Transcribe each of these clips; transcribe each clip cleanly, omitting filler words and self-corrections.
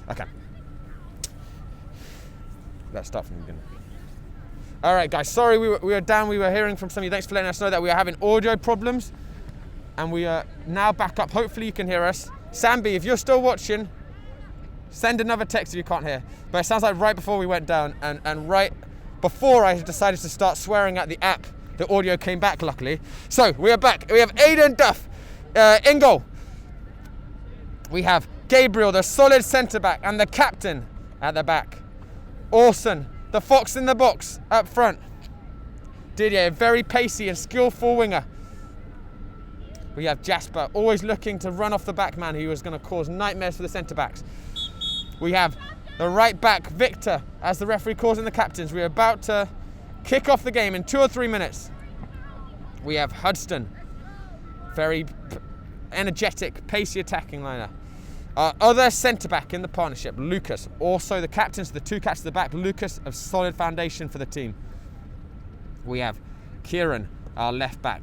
Okay. Let's start from the beginning. All right, guys. Sorry we were down. We were hearing from some of you. Thanks for letting us know that we are having audio problems. And we are now back up. Hopefully you can hear us. Sambi, if you're still watching, send another text if you can't hear. But it sounds like right before we went down and right before I decided to start swearing at the app, the audio came back, luckily. So, we are back. We have Aiden Duff in goal. We have Gabriel, the solid centre-back, and the captain at the back. Orson, the fox in the box, up front. Didier, a very pacey and skillful winger. We have Jasper, always looking to run off the back man who was going to cause nightmares for the centre-backs. We have the right back, Victor, as the referee calls in the captains. We're about to kick off the game in 2 or 3 minutes. We have Hudson, very energetic, pacey attacking liner. Our other centre-back in the partnership, Lucas, also the captains, the two captains at the back. Lucas, a solid foundation for the team. We have Kieran, our left back.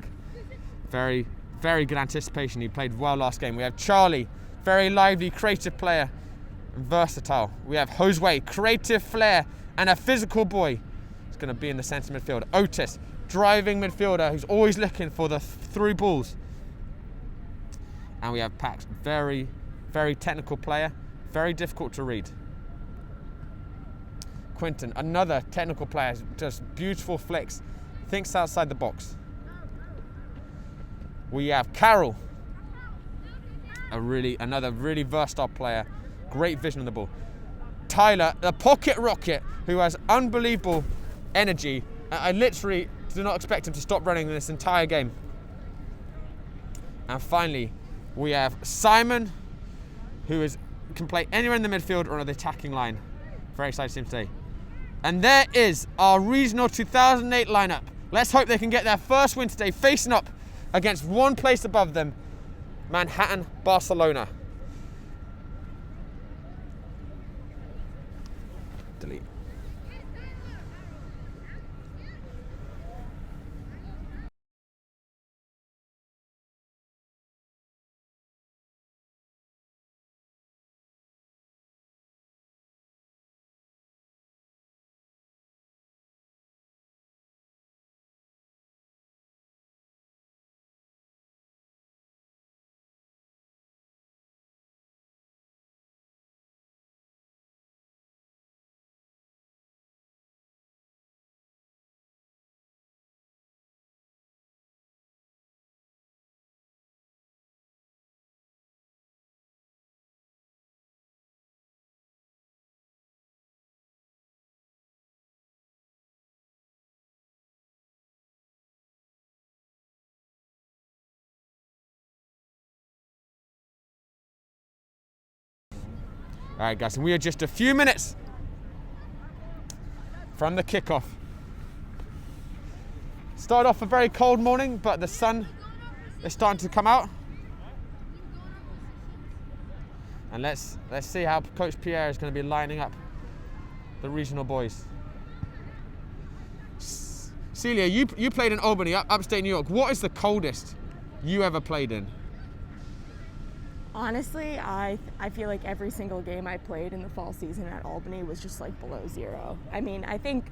Very good anticipation. He played well last game. We have Charlie, very lively, creative player. Versatile. We have Josue, creative flair and a physical boy. He's going to be in the centre midfield. Otis, driving midfielder who's always looking for the through balls. And we have Pax, very technical player, very difficult to read. Quinton, another technical player, just beautiful flicks, thinks outside the box. We have Carol, another really versatile player. Great vision on the ball. Tyler, the pocket rocket, who has unbelievable energy. I literally do not expect him to stop running this entire game. And finally, we have Simon, who can play anywhere in the midfield or on the attacking line. Very excited to see him today. And there is our regional 2008 lineup. Let's hope they can get their first win today, facing up against one place above them, Manhattan, Barcelona. Delete. All right, guys, and we are just a few minutes from the kickoff. Started off a very cold morning, but the sun is starting to come out. And let's see how Coach Pierre is going to be lining up the regional boys. Celia, you played in Albany, upstate New York. What is the coldest you ever played in? Honestly, I feel like every single game I played in the fall season at Albany was just like below zero. I mean, I think,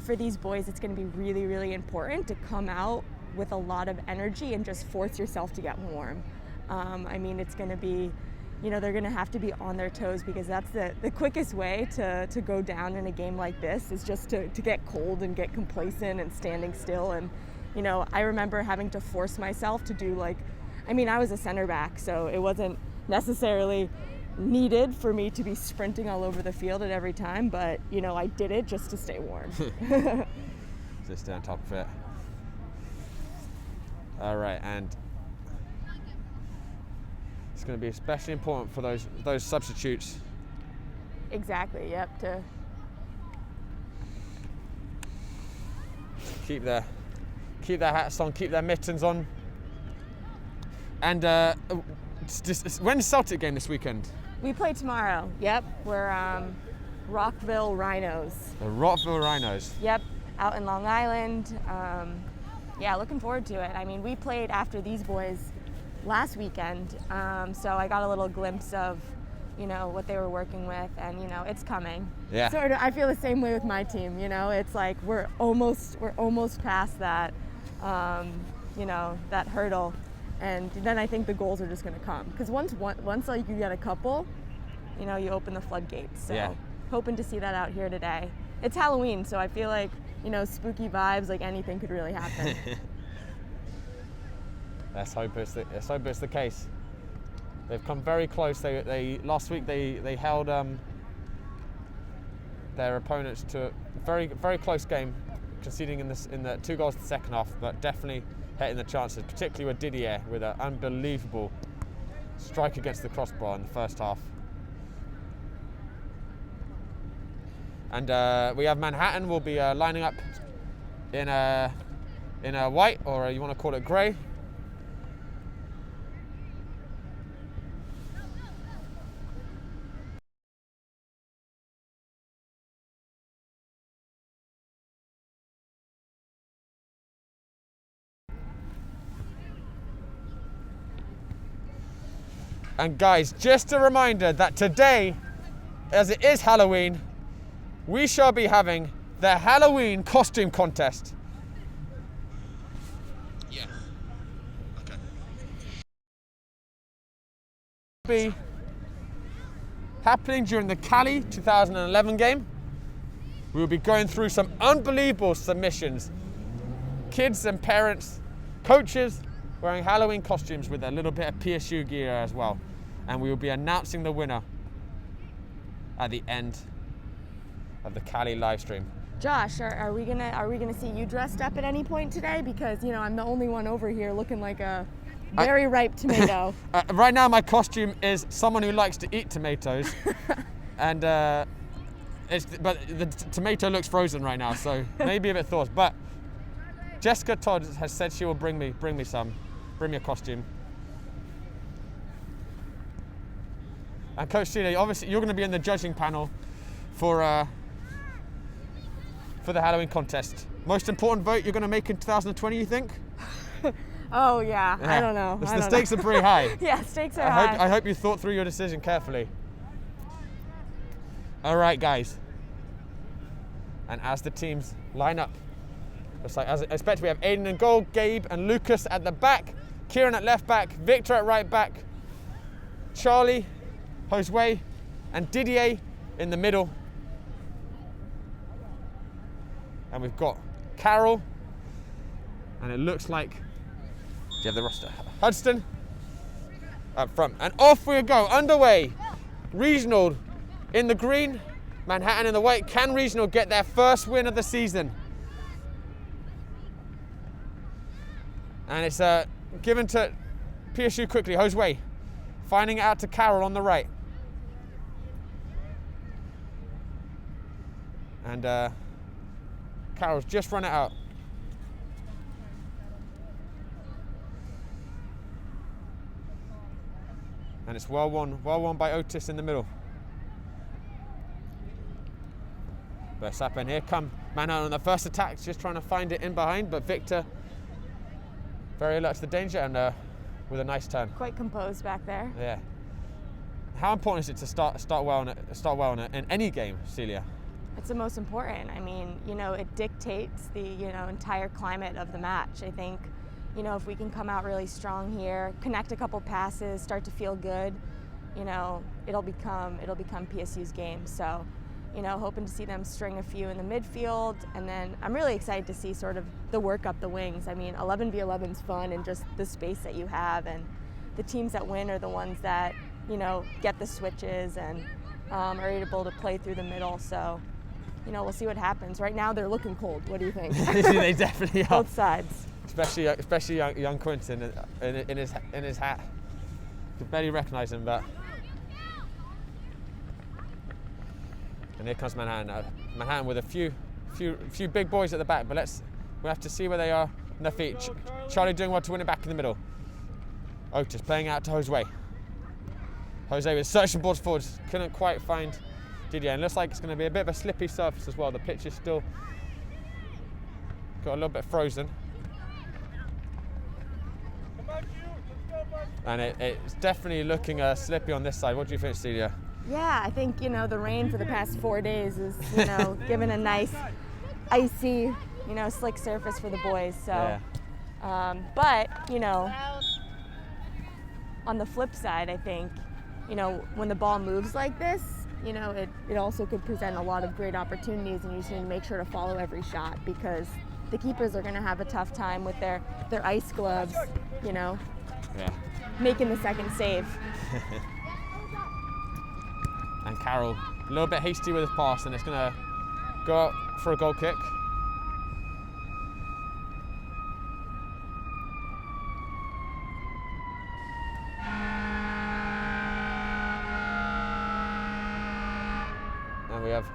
for these boys, it's going to be really, really important to come out with a lot of energy and just force yourself to get warm. I mean, it's going to be, they're going to have to be on their toes, because that's the quickest way to go down in a game like this is just to get cold and get complacent and standing still. And, I remember having to force myself to do I was a center back, so it wasn't necessarily needed for me to be sprinting all over the field at every time, but, I did it just to stay warm. Just stay on top of it. All right, and it's going to be especially important for those substitutes. Exactly, yep. To keep their hats on, keep their mittens on. And when's Celtic game this weekend? We play tomorrow. Yep, we're Rockville Rhinos. The Rockville Rhinos. Yep, out in Long Island. Yeah, looking forward to it. I mean, we played after these boys last weekend, so I got a little glimpse of, you know, what they were working with, and you know, it's coming. Yeah. Sort of, I feel the same way with my team. You know, it's like we're almost past that, you know, that hurdle, and then I think the goals are just going to come, because once like you get a couple, you know, you open the floodgates. So yeah. Hoping to see that out here today. It's Halloween, so I feel like, you know, spooky vibes, like anything could really happen. Let's hope it's the case. They've come very close. They last week they held their opponents to a very close game, conceding in the 2 goals in the second half, but definitely hitting the chances, particularly with Didier with an unbelievable strike against the crossbar in the first half. And we have Manhattan will be lining up in a white, or you want to call it grey. And guys, just a reminder that today, as it is Halloween, we shall be having the Halloween costume contest. Yeah. Okay. Be happening during the Cali 2011 game. We will be going through some unbelievable submissions. Kids and parents, coaches wearing Halloween costumes with a little bit of PSU gear as well. And we will be announcing the winner at the end of the Cali live stream. Josh, are we gonna see you dressed up at any point today? Because, you know, I'm the only one over here looking like a very ripe tomato. Right now my costume is someone who likes to eat tomatoes. And but the tomato looks frozen right now, so maybe a bit thawed. But Jessica Todd has said she will bring me a costume. And Coach Celia, obviously you're going to be in the judging panel for the Halloween contest. Most important vote you're going to make in 2020, you think? Oh yeah, I don't know. The stakes are pretty high. Yeah, stakes are high. I hope you thought through your decision carefully. All right, guys. And as the teams line up, just like as expected, we have Aiden in goal, Gabe and Lucas at the back, Kieran at left back, Victor at right back, Charlie, Josue, and Didier in the middle. And we've got Carol, and it looks like, do you have the roster? Hudson up front. And off we go, underway. Regional in the green, Manhattan in the white. Can Regional get their first win of the season? And it's given to PSU quickly, Josue, finding it out to Carol on the right. And Carol's just run it out. And it's well won by Otis in the middle. Bursts up, and here come Manhattan on the first attack, just trying to find it in behind, but Victor very alert to the danger, and with a nice turn. Quite composed back there. Yeah. How important is it to start well in any game, Celia? It's the most important. I mean, you know, it dictates the, you know, entire climate of the match. I think, you know, if we can come out really strong here, connect a couple passes, start to feel good, you know, it'll become PSU's game. So, you know, hoping to see them string a few in the midfield, and then I'm really excited to see sort of the work up the wings. I mean, 11v11 is fun, and just the space that you have, and the teams that win are the ones that, you know, get the switches and are able to play through the middle. So, you know, we'll see what happens. Right now, they're looking cold. What do you think? They definitely are. Both sides. Especially young Quinton in his hat. You can barely recognise him, but. And here comes Manhattan. Manhattan with a few big boys at the back, but we'll have to see where they are on their feet. Charlie doing well to win it back in the middle. Otis playing out to Josue. Josue with searching balls forwards, couldn't quite find Didier. And looks like it's going to be a bit of a slippy surface as well. The pitch is still got a little bit frozen. And it's definitely looking slippy on this side. What do you think, Celia? Yeah, I think, you know, the rain for the past 4 days is, you know, giving a nice, icy, you know, slick surface for the boys. So, but, you know, on the flip side, I think, you know, when the ball moves like this, you know, it also could present a lot of great opportunities, and you just need to make sure to follow every shot, because the keepers are going to have a tough time with their ice gloves, you know, making the second save. And Carroll, a little bit hasty with his pass, and it's going to go out for a goal kick. And we have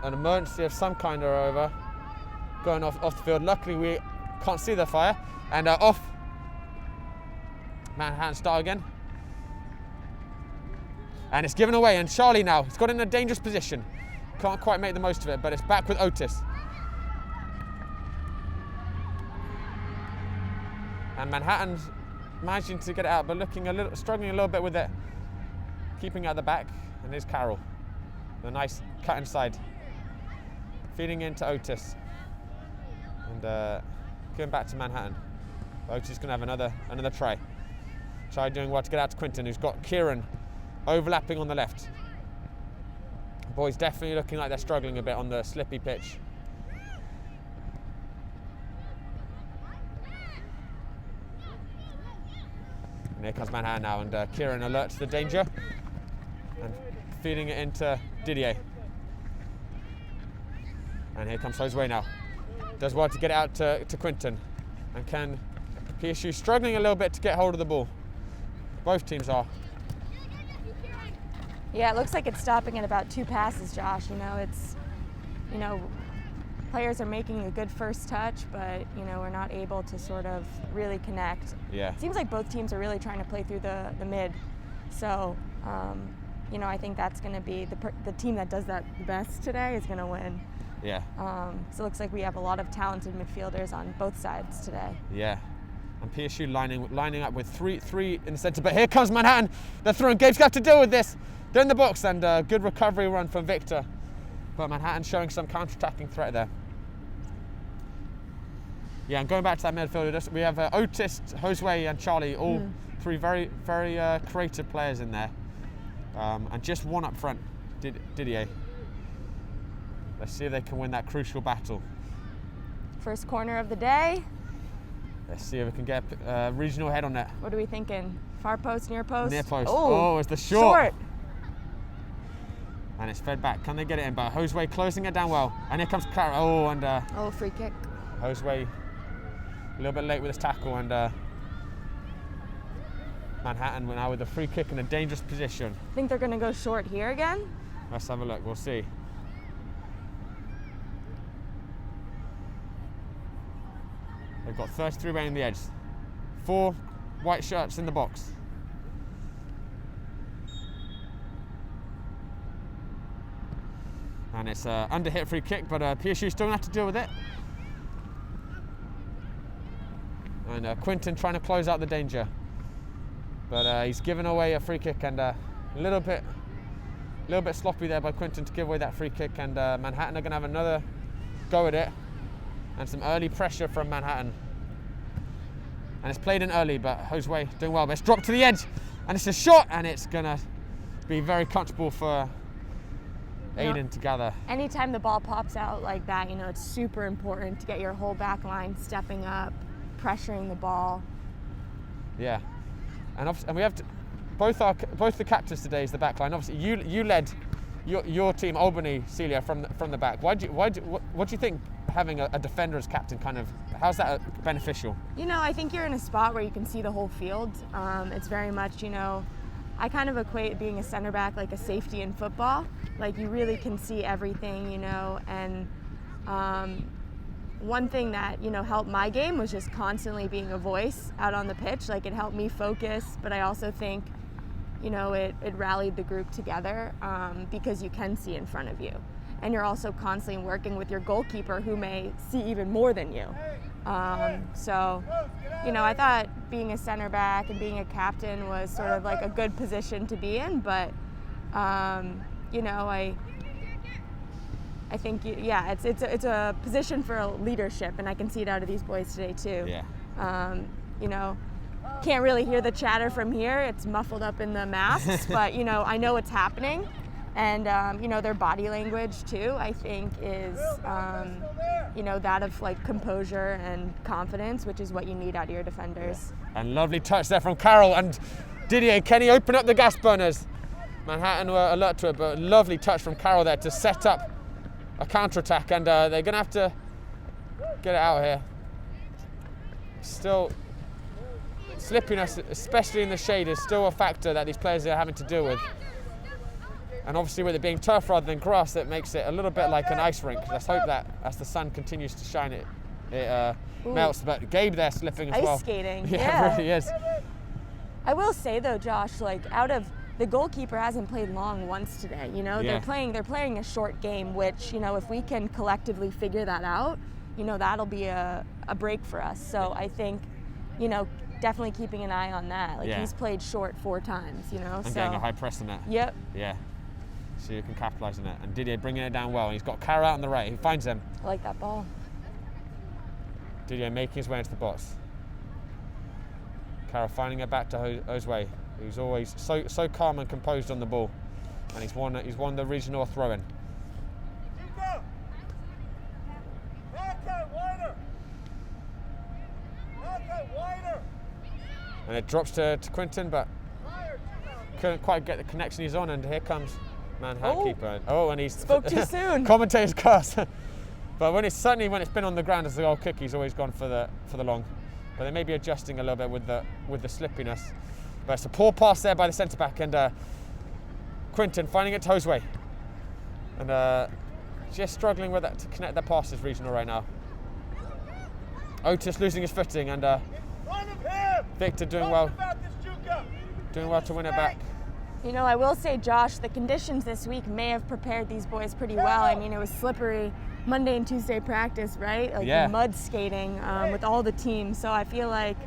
an emergency of some kind or over going off the field. Luckily, we can't see the fire. And off. Manhattan start again. And it's given away. And Charlie now, he's got in a dangerous position. Can't quite make the most of it, but it's back with Otis. And Manhattan's managing to get it out, but struggling a little bit with it. Keeping it at the back. And here's Carroll. A nice cut inside. Feeding into Otis. And going back to Manhattan. Otis is going to have another try. Try doing well to get out to Quinton, who's got Kieran overlapping on the left. The boys definitely looking like they're struggling a bit on the slippy pitch. And here comes Manhattan now, and Kieran alerts the danger and feeding it into Didier. And here comes Josue now. Does well to get it out to Quinton. And can PSU struggling a little bit to get hold of the ball. Both teams are. Yeah, it looks like it's stopping at about 2 passes, Josh. You know, it's, you know, players are making a good first touch, but, you know, we're not able to sort of really connect. Yeah. It seems like both teams are really trying to play through the mid. So, you know, I think that's going to be the team that does that the best today is going to win. Yeah. So it looks like we have a lot of talented midfielders on both sides today. Yeah. And PSU lining up with three in the centre. But here comes Manhattan. They're throwing. Gabe's got to deal with this. They're in the box, and good recovery run from Victor. But Manhattan showing some counter-attacking threat there. Yeah, and going back to that midfield, we have Otis, Josue, and Charlie, all three very, very creative players in there. And just one up front, Didier. Let's see if they can win that crucial battle. First corner of the day. Let's see if we can get a regional head on it. What are we thinking? Far post, near post? Near post. Oh, it's the short. And it's fed back. Can they get it in? But Josue closing it down well. And here comes Carroll. Free kick. Josue a little bit late with his tackle, and Manhattan now with a free kick in a dangerous position. Think they're going to go short here again? Let's have a look. We'll see. They've got 33 men in the edge. 4 white shirts in the box. And it's an under-hit free kick, but PSU still going to have to deal with it. And Quinton trying to close out the danger. But he's given away a free kick, and a little bit sloppy there by Quinton to give away that free kick. And Manhattan are going to have another go at it. And some early pressure from Manhattan. And it's played in early, but Josue doing well. But it's dropped to the edge, and it's a shot, and it's going to be very comfortable for Aiden to gather. Anytime the ball pops out like that, you know, it's super important to get your whole back line stepping up, pressuring the ball. Yeah, and we have both the captains today is the back line. Obviously, you led your team, Albany, Celia, from the back. What do you think having a defender as captain how's that beneficial? You know, I think you're in a spot where you can see the whole field. It's very much, you know, I kind of equate being a center back like a safety in football. Like, you really can see everything, you know, and one thing that, you know, helped my game was just constantly being a voice out on the pitch. Like, it helped me focus, but I also think, you know, it rallied the group together because you can see in front of you. And you're also constantly working with your goalkeeper, who may see even more than you. So, you know, I thought being a center back and being a captain was sort of like a good position to be in, but You know, I think, yeah, it's a position for leadership, and I can see it out of these boys today too. Yeah. You know, can't really hear the chatter from here. It's muffled up in the masks, but you know, I know it's happening, and you know, their body language too, I think, is you know, that of like composure and confidence, which is what you need out of your defenders. Yeah. And lovely touch there from Carroll and Didier. Can he open up the gas burners? Manhattan were alert to it, but lovely touch from Carroll there to set up a counter-attack, and they're going to have to get it out here. Still, slippiness, especially in the shade, is still a factor that these players are having to deal with. And obviously with it being turf rather than grass, that makes it a little bit like an ice rink. Let's hope that as the sun continues to shine, it melts. But Gabe there slipping as well. Ice skating, Yeah, it really is. I will say though, Josh, like the goalkeeper hasn't played long once today. You know, Yeah. they're playing a short game, which, you know, if we can collectively figure that out, you know, that'll be a break for us. So I think, you know, definitely keeping an eye on that. Like, he's played short 4 times, you know. And getting a high press on it. Yep. Yeah. So you can capitalise on it. And Didier bringing it down well. And he's got Carroll out on the right. He finds him. I like that ball. Didier making his way into the box. Carroll finding it back to Josue, who's always so calm and composed on the ball. And he's won the regional throw-in. And it drops to Quinton, but couldn't quite get the connection he's on, and here comes Manhattan keeper. Oh, and he spoke too soon. Commentator's curse. But when it's been on the ground as the goal kick, he's always gone for the long. But they may be adjusting a little bit with the slippiness. But it's a poor pass there by the centre back, and Quinton finding it to Josue. And just struggling with that to connect their passes regional right now. Otis losing his footing, and Victor doing well to win it back. You know, I will say, Josh, the conditions this week may have prepared these boys pretty well. I mean, it was slippery Monday and Tuesday practice, right? Like mud skating with all the teams. So I feel like,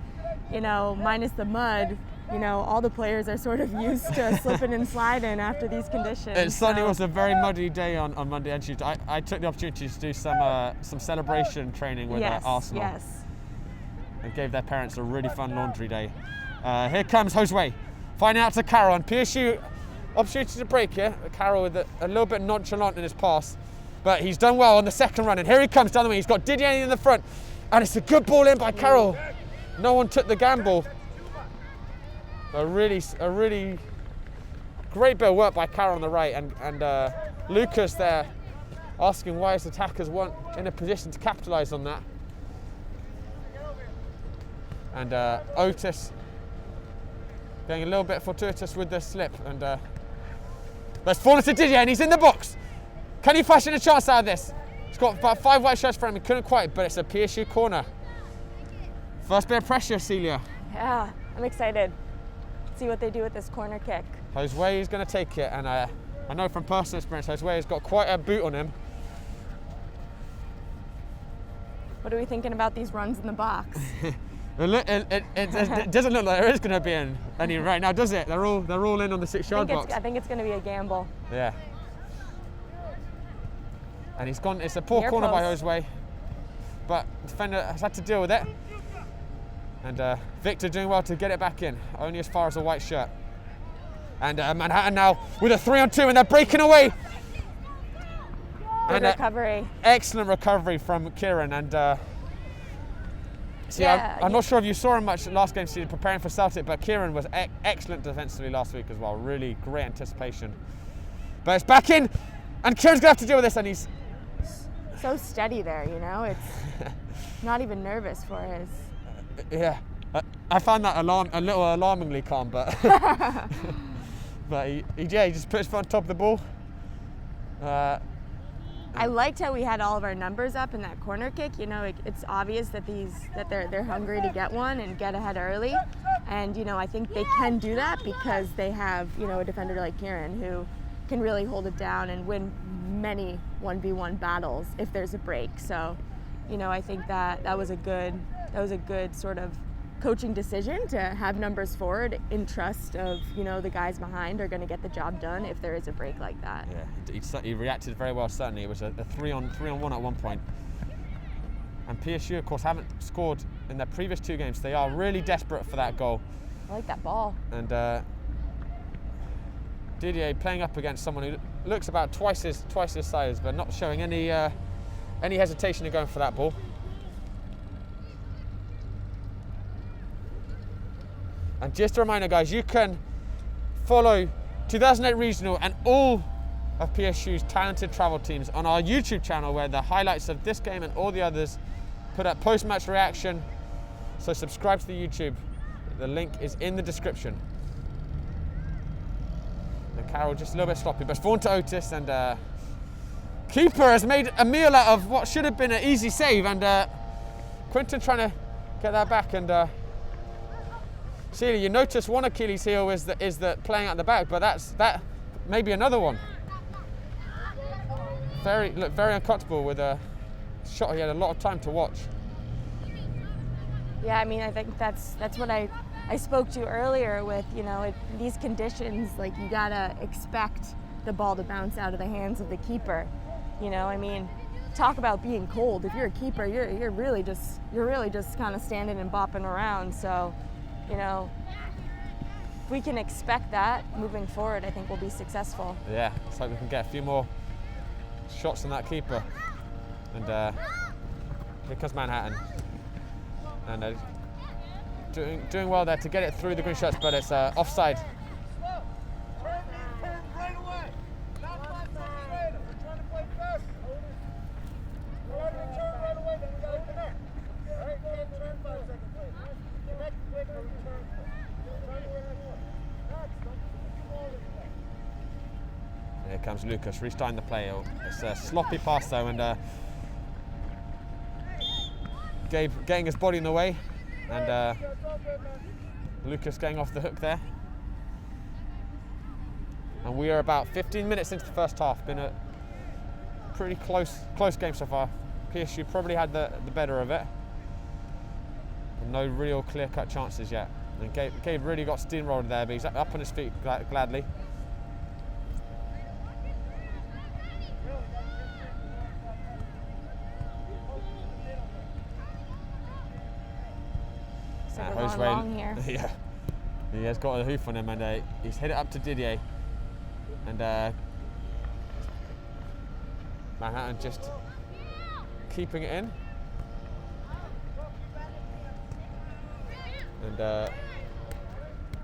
you know, minus the mud, you know, all the players are sort of used to slipping and sliding after these conditions. It certainly was a very muddy day on Monday and Tuesday. I took the opportunity to do some celebration training with Arsenal. Yes. And gave their parents a really fun laundry day. Here comes Josue, finding out to Carroll, and PSU opportunity to break here. Carroll with a little bit nonchalant in his pass, but he's done well on the second run, and here he comes down the wing. He's got Didier in the front, and it's a good ball in by Carroll. No one took the gamble. A really great bit of work by Carroll on the right, and Lucas there asking why his attackers weren't in a position to capitalise on that. And Otis getting a little bit fortuitous with the slip, and but it's fallen to Didier, and he's in the box. Can he fashion a chance out of this? He's got about 5 white shirts for him. He couldn't quite, but it's a PSU corner. First bit of pressure, Celia. Yeah, I'm excited. See what they do with this corner kick. Josue is going to take it, and I know from personal experience, Josue has got quite a boot on him. What are we thinking about these runs in the box? It doesn't look like there is going to be any right now, does it? They're all in on the 6-yard box. I think it's going to be a gamble. Yeah. And he's gone. It's a poor corner by Josue, but the defender has had to deal with it. And Victor doing well to get it back in, only as far as a white shirt. And Manhattan now with a 3-on-2, and they're breaking away. Good recovery. Excellent recovery from Kieran, and I'm not sure if you saw him much last game, preparing for Celtic, but Kieran was excellent defensively last week as well. Really great anticipation. But it's back in, and Kieran's gonna have to deal with this, and he's so steady there. You know, it's not even nervous for his. Yeah, I found that a little alarmingly calm, but but he just put his foot on top of the ball. I liked how we had all of our numbers up in that corner kick. You know, it's obvious that they're hungry to get one and get ahead early, and you know, I think they can do that because they have, you know, a defender like Kieran who can really hold it down and win many 1v1 battles if there's a break. So, you know, I think that was a good sort of coaching decision to have numbers forward in trust of, you know, the guys behind are going to get the job done if there is a break like that. Yeah, he reacted very well, certainly. It was a 3-on-1 at one point. And PSU, of course, haven't scored in their previous 2 games. They are really desperate for that goal. I like that ball. And Didier playing up against someone who looks about twice his size, but not showing any hesitation in going for that ball. And just a reminder, guys, you can follow 2008 Regional and all of PSU's talented travel teams on our YouTube channel, where the highlights of this game and all the others put up post-match reaction. So subscribe to the YouTube. The link is in the description. And Carroll just a little bit sloppy, but it's Vaughan to Otis, and keeper has made a meal out of what should have been an easy save, and Quinton trying to get that back. And Celia, you notice one Achilles heel is the playing at the back, but that may be another one. Very uncomfortable with a shot. He had a lot of time to watch. Yeah, I mean, I think that's what I spoke to earlier with, you know, these conditions, like, you gotta expect the ball to bounce out of the hands of the keeper. You know, I mean, talk about being cold. If you're a keeper, you're really just kind of standing and bopping around. So, you know, if we can expect that moving forward, I think we'll be successful. Yeah, let's hope we can get a few more shots on that keeper. And here comes Manhattan. And doing well there to get it through the green shirts, but it's offside. Here comes Lucas restarting the play. It's a sloppy pass though, and Gabe getting his body in the way, and Lucas getting off the hook there. And we are about 15 minutes into the first half. Been a pretty close game so far. PSU probably had the better of it, but no real clear-cut chances yet. And Gabe really got steamrolled there, but he's up on his feet gladly. Long here. Yeah, he has got a hoof on him, and he's hit it up to Didier, and Manhattan just keeping it in, and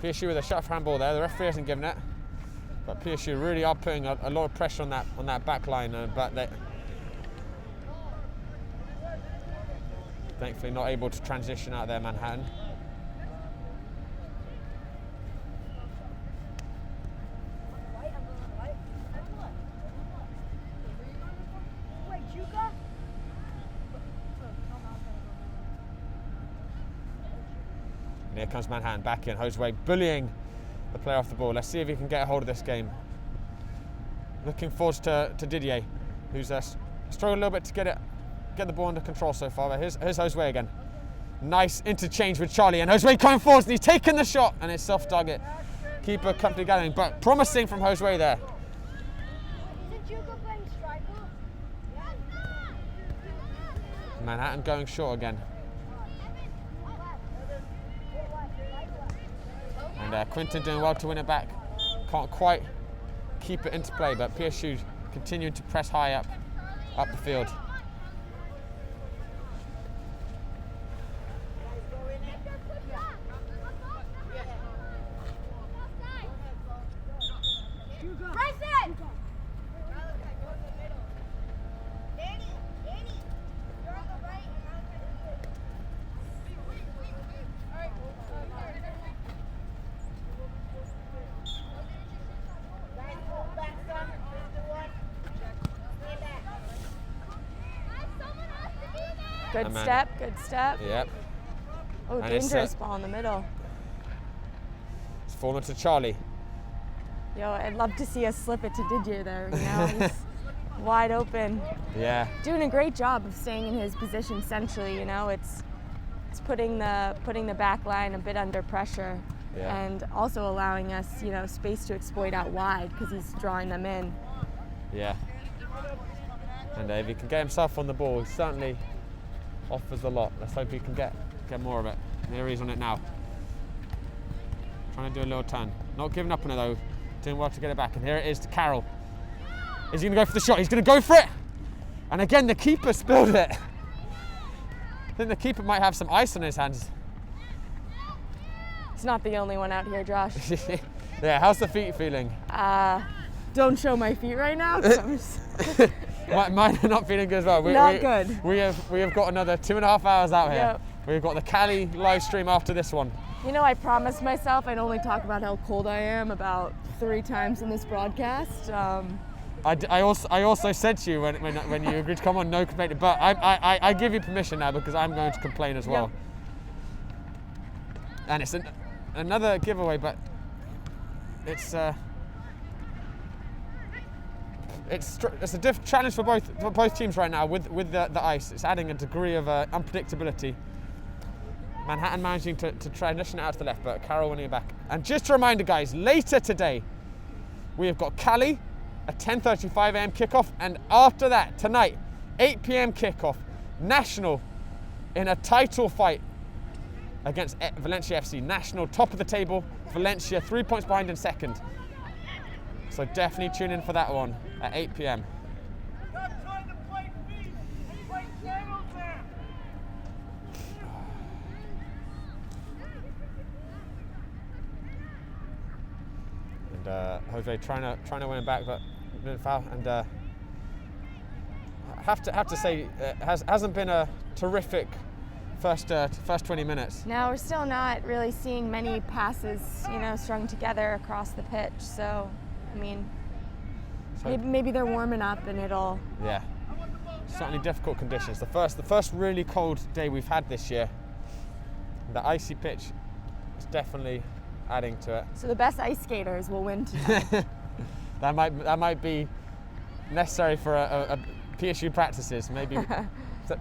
PSU with a shot handball there. The referee hasn't given it, but PSU really are putting a lot of pressure on that back line, but they thankfully not able to transition out there, Manhattan. And here comes Manhattan back in. Josue bullying the player off the ball. Let's see if he can get a hold of this game. Looking forward to Didier, who's struggled a little bit to get the ball under control so far. But here's Josue again. Nice interchange with Charlie, and Josue coming forwards, and he's taken the shot, and it's soft target. Keeper company gathering, but promising from Josue there. Manhattan going short again. And Quinton doing well to win it back. Can't quite keep it into play, but PSU continuing to press high up the field. Good step. Yep. Oh, And dangerous ball in the middle. It's fallen to Charlie. Yo, I'd love to see us slip it to Didier there, you know? He's wide open. Yeah. Doing a great job of staying in his position centrally, you know? It's it's putting the back line a bit under pressure, and also allowing us, space to exploit out wide because he's drawing them in. Yeah. And if he can get himself on the ball, he certainly offers a lot. Let's hope he can get more of it. There he is on it now. Trying to do a little turn. Not giving up on it though. Doing well to get it back. And here it is to Carroll. Is he going to go for the shot? He's going to go for it. And again, the keeper spilled it. I think the keeper might have some ice on his hands. It's not the only one out here, Josh. Yeah, how's the feet feeling? Don't show my feet right now. Mine are not feeling good as well. Not good. We have got another 2.5 hours out here. Yep. We've got the Cali live stream after this one. I promised myself I'd only talk about how cold I am about 3 times in this broadcast. I also said to you when you agreed to come on, no complaining, but I give you permission now because I'm going to complain as well. Yep. And it's another giveaway, but it's a challenge for both teams right now with the ice. It's adding a degree of unpredictability. Manhattan managing to transition it out to the left, but Carroll winning it back. And just a reminder, guys, later today we have got Cali, a 10:35 a.m. kickoff, and after that tonight, 8 p.m. kickoff, National in a title fight against Valencia FC. National top of the table, Valencia 3 points behind in second. So definitely tune in for that one at 8 p.m. And Jose trying to win it back, but been foul. And I have to say, it hasn't been a terrific first 20 minutes. No, we're still not really seeing many passes, strung together across the pitch. So, maybe they're warming up and it'll. Yeah, certainly difficult conditions. The first really cold day we've had this year. The icy pitch is definitely adding to it. So the best ice skaters will win tonight. that might be necessary for a PSU practices. Maybe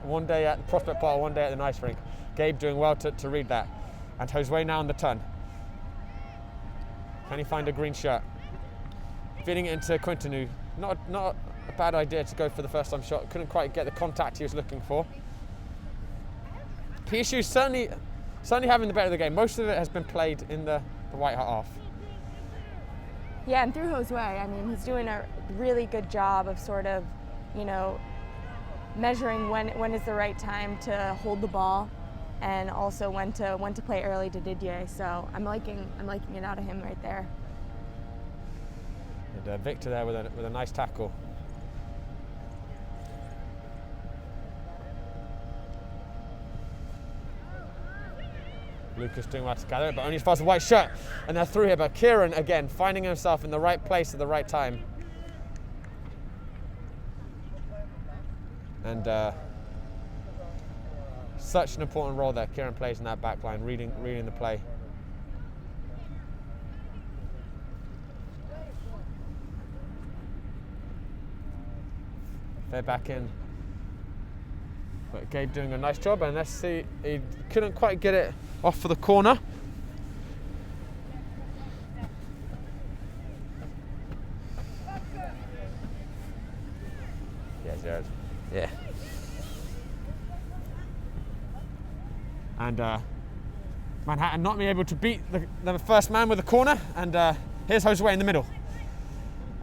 one day at Prospect Park, one day at the ice rink. Gabe doing well to read that. And Josue now on the turn. Can he find a green shirt? Feeding it into Quinton, who not a bad idea to go for the first time shot. Couldn't quite get the contact he was looking for. PSU certainly having the better of the game. Most of it has been played in the white hot half. Yeah, and through Josue, he's doing a really good job of sort of, measuring when is the right time to hold the ball, and also when to play early to Didier. So I'm liking it out of him right there. And Victor there with a nice tackle. Lucas doing well to gather it, but only as far as the white shirt. And they're through here, but Kieran again finding himself in the right place at the right time. And such an important role there Kieran plays in that back line, reading the play. They're back in. But Gabe doing a nice job, and let's see, he couldn't quite get it off for the corner. Yeah, Jared. Yeah. And Manhattan not being able to beat the first man with the corner, and here's Josue in the middle.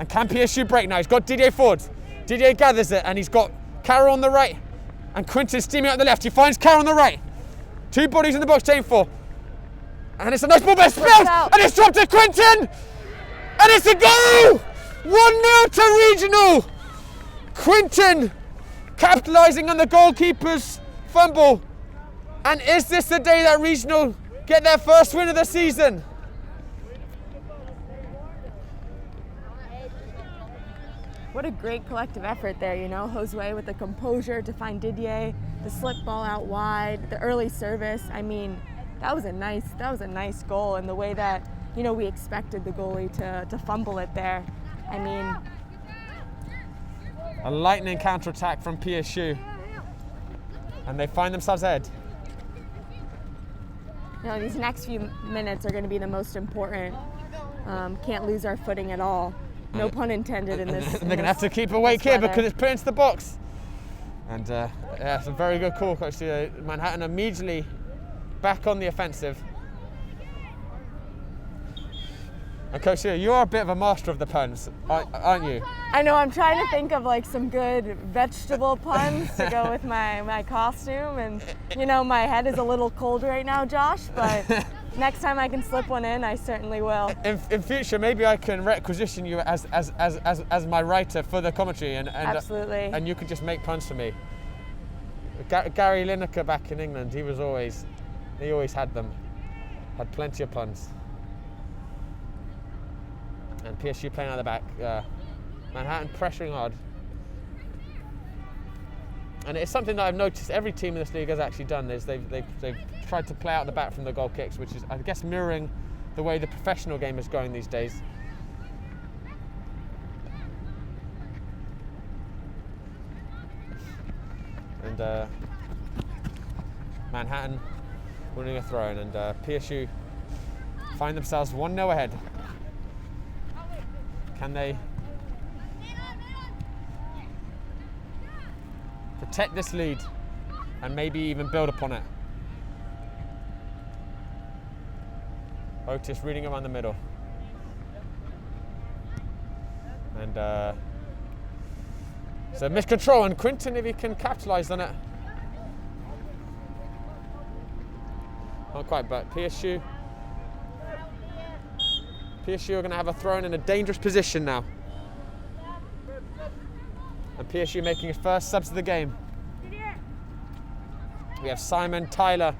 And can PSU break now? He's got Didier forward. Didier gathers it, and he's got Carroll on the right. And Quinton steaming out the left. He finds Carroll on the right. 2 bodies in the box to aim for. And it's a nice ball, but it's spilled! And it's dropped to Quinton! And it's a goal! 1-0 to Regional! Quinton capitalising on the goalkeeper's fumble. And is this the day that Regional get their first win of the season? What a great collective effort there, Josue with the composure to find Didier, the slip ball out wide, the early service. That was a nice goal, and the way that, we expected the goalie to fumble it there. A lightning counter-attack from PSU. And they find themselves ahead. these next few minutes are going to be the most important. Can't lose our footing at all. No pun intended in this. And they're going to have to keep awake here because it's put into the box. And yeah, it's a very good call, Coach. Manhattan immediately back on the offensive. And Coach, you are a bit of a master of the puns, aren't you? I know, I'm trying to think of like some good vegetable puns to go with my costume. And my head is a little cold right now, Josh, but next time I can slip one in, I certainly will. In future, maybe I can requisition you as my writer for the commentary, and absolutely. And you could just make puns for me. Gary Lineker back in England, he always had them, had plenty of puns. And PSU playing out the back, Manhattan pressuring hard. And it's something that I've noticed every team in this league has actually done is they've tried to play out the back from the goal kicks, which is, I guess, mirroring the way the professional game is going these days. And Manhattan winning a throw-in, and PSU find themselves 1-0 ahead. Can they protect this lead and maybe even build upon it? Otis reading around the middle. And so miscontrol, and Quinton, if he can capitalise on it. Not quite, but PSU are going to have a throw in a dangerous position now. And PSU making his first subs of the game. We have Simon Tyler.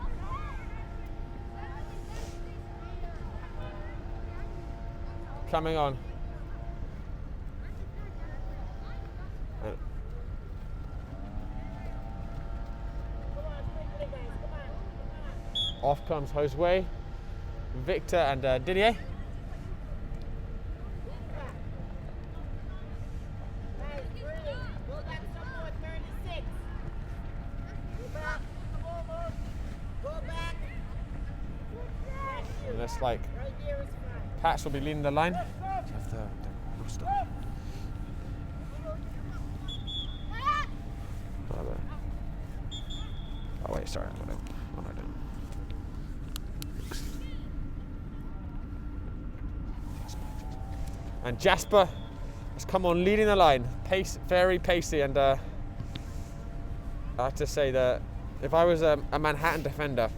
Coming on. Off comes Josue, Victor and Didier. And looks like Patch will be leading the line. Oh wait, sorry. What am I doing? And Jasper has come on leading the line. Pace, very pacey, and I have to say that if I was a Manhattan defender,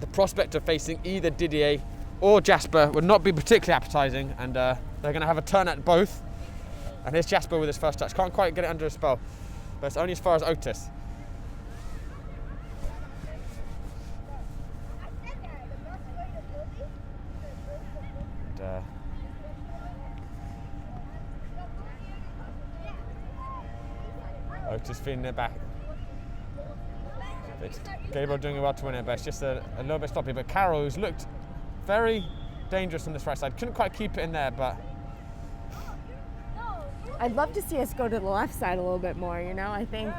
the prospect of facing either Didier or Jasper would not be particularly appetising, and they're going to have a turn at both. And here's Jasper with his first touch. Can't quite get it under his spell, but it's only as far as Otis. Otis feeding it back. Gabriel doing well to win it, but it's just a little bit sloppy. But Carroll, who's looked very dangerous on this right side, couldn't quite keep it in there, but I'd love to see us go to the left side a little bit more, I think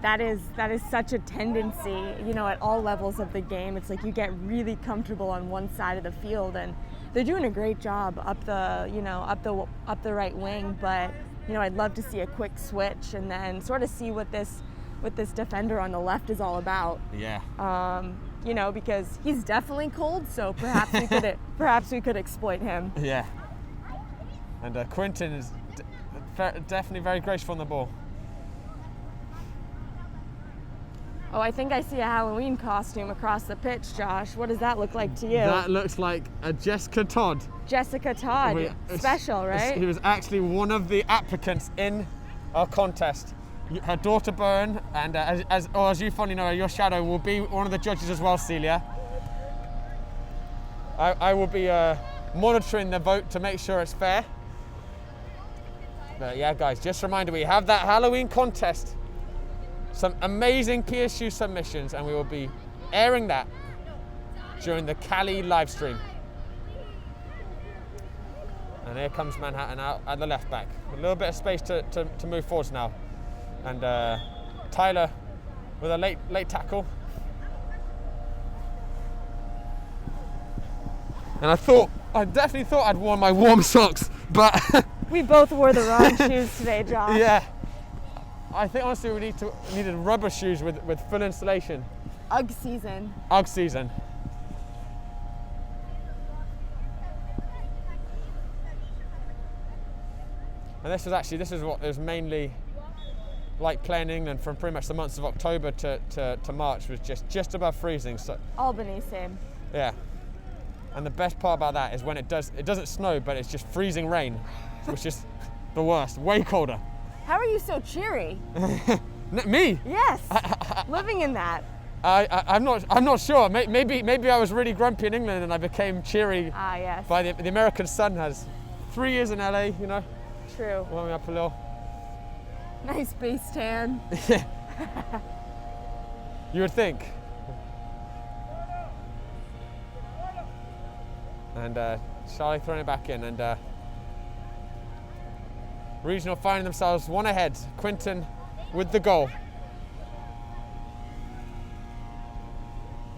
that is such a tendency, at all levels of the game. It's like you get really comfortable on one side of the field, and they're doing a great job up the right wing, but I'd love to see a quick switch and then sort of see what this defender on the left is all about. Yeah. Because he's definitely cold, so perhaps we could exploit him. Yeah. And Quinton is definitely very graceful on the ball. Oh, I think I see a Halloween costume across the pitch, Josh. What does that look like to you? That looks like a Jessica Todd. Jessica Todd, special, right? He was actually one of the applicants in our contest. Her daughter Byrne, and as you fondly know, your shadow will be one of the judges as well, Celia. I will be monitoring the vote to make sure it's fair. But yeah, guys, just a reminder, we have that Halloween contest. Some amazing PSU submissions, and we will be airing that during the Cali live stream. And here comes Manhattan out at the left back. A little bit of space to move forwards now. And Tyler with a late tackle. And I definitely thought I'd worn my warm socks, but We both wore the wrong shoes today, Josh. yeah. I think honestly we needed rubber shoes with full insulation. UGG season. UGG season. And this is what it was mainly like playing in England from pretty much the months of October to March, was just above freezing. So Albany, same. yeah. And the best part about that is when it doesn't snow, but it's just freezing rain, which is the worst, way colder. How are you so cheery? Me? Yes, living in that. I'm not sure. Maybe I was really grumpy in England and I became cheery Ah, yes. by the American sun. Has 3 years in LA, you know, True. warming up a little. Nice base tan. Yeah. You would think. And Charlie throwing it back in, and Regional finding themselves one ahead. Quinton with the goal.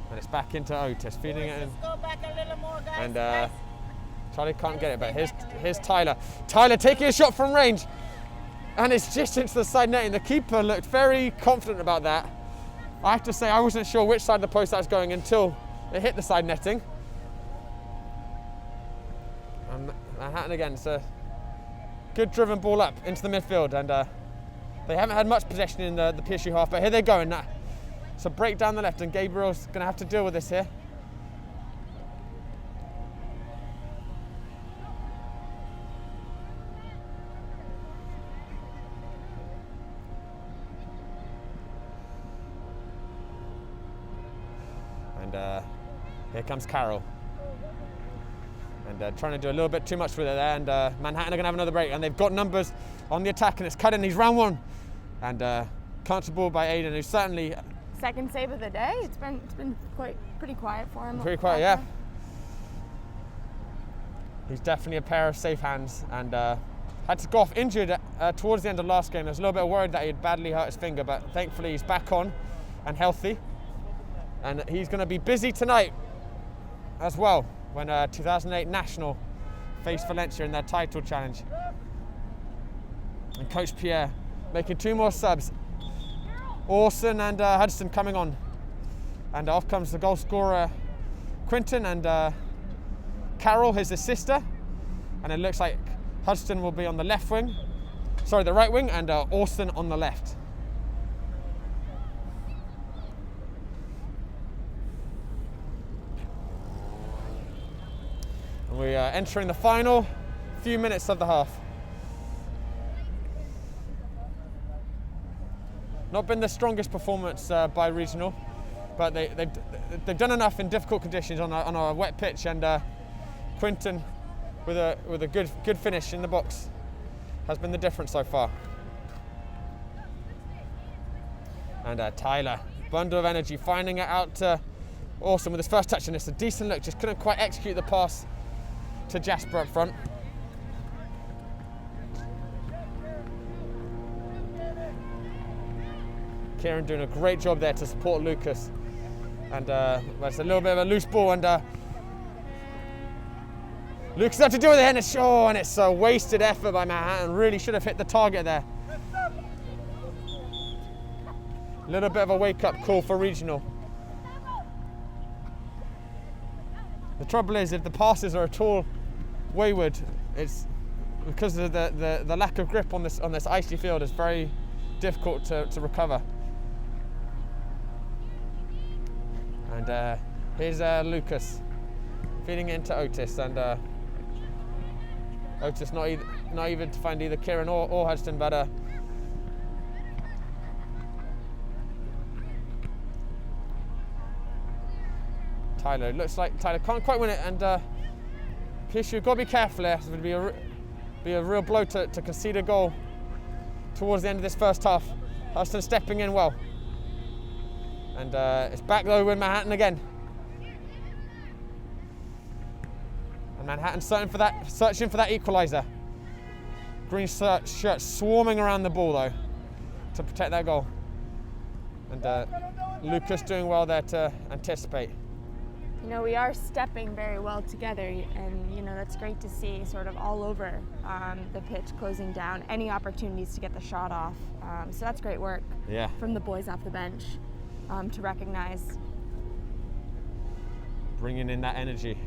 And it's back into Otis, feeding it in. Go back a little more, guys. And Charlie can't get it, but here's Tyler. Tyler taking a shot from range. And it's just into the side netting. The keeper looked very confident about that. I have to say, I wasn't sure which side of the post that was going until it hit the side netting. And Manhattan again, it's a good driven ball up into the midfield. And they haven't had much possession in the PSU half, but here they go. And it's a break down the left, and Gabriel's going to have to deal with this here. And here comes Carroll. And trying to do a little bit too much with it there. And Manhattan are going to have another break. And they've got numbers on the attack, and it's cut in. He's round one. And comfortable by Aiden, who's certainly... Second save of the day. It's been pretty quiet for him. Pretty quiet, yeah. He's definitely a pair of safe hands, and had to go off injured towards the end of last game. I was a little bit worried that he'd badly hurt his finger, but thankfully he's back on and healthy. And he's going to be busy tonight as well when 2008 National face Valencia in their title challenge. And Coach Pierre making two more subs. Orson and Hudson coming on. And off comes the goal scorer Quinton, and Carol, his sister. And it looks like Hudson will be on the left wing. Sorry, the right wing, and Orson on the left. And we are entering the final few minutes of the half. Not been the strongest performance by Regional, but they've done enough in difficult conditions on a wet pitch, and Quinton with a good finish in the box has been the difference so far. And Tyler, bundle of energy, finding it out to Orson with his first touch, and it's a decent look, just couldn't quite execute the pass to Jasper up front. Kieran doing a great job there to support Lucas. And it's a little bit of a loose ball, and Lucas had to do with it, and it's a wasted effort by Manhattan. Really should have hit the target there. A little bit of a wake-up call for Regional. The trouble is, if the passes are at all wayward, it's because of the lack of grip on this icy field. It's very difficult to recover. And here's Lucas feeding it into Otis, and Otis not even to find either Kieran or Hudson, but Tyler, looks like Tyler can't quite win it, and PSU got to be careful there. It's going to be a real blow to concede a goal towards the end of this first half. Hudson stepping in well. And it's back though with Manhattan again. And Manhattan searching for that equaliser. Green shirt swarming around the ball though to protect that goal. And Lucas doing well there to anticipate. You know, we are stepping very well together, and, you know, that's great to see sort of all over the pitch, closing down any opportunities to get the shot off. So that's great work from the boys off the bench to recognize. Bringing in that energy.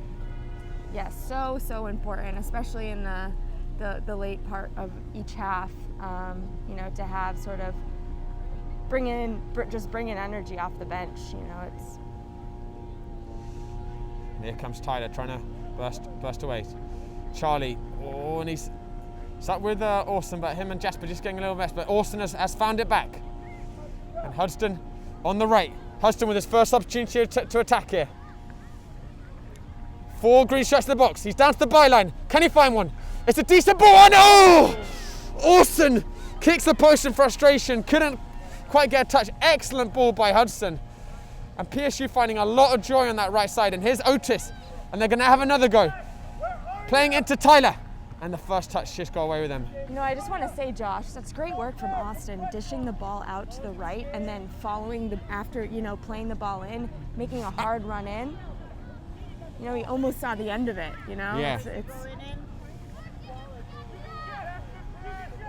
Yes, so important, especially in the late part of each half, you know, to have sort of bring in energy off the bench, you know, it's... And here comes Tyler trying to burst away. Charlie, oh, and he's stuck with Austin, but him and Jasper just getting a little mess. But Austin has found it back. And Hudson on the right. Hudson with his first opportunity to attack here. 4 green shots to the box. He's down to the byline. Can he find one? It's a decent ball. And oh! Austin kicks the post in frustration. Couldn't quite get a touch. Excellent ball by Hudson. And PSU finding a lot of joy on that right side. And here's Otis. And they're going to have another go. Playing into Tyler. And the first touch just got away with him. You know, I just want to say, Josh, that's great work from Austin, dishing the ball out to the right and then following after, you know, playing the ball in, making a hard run in. You know, he almost saw the end of it, you know? Yeah. It's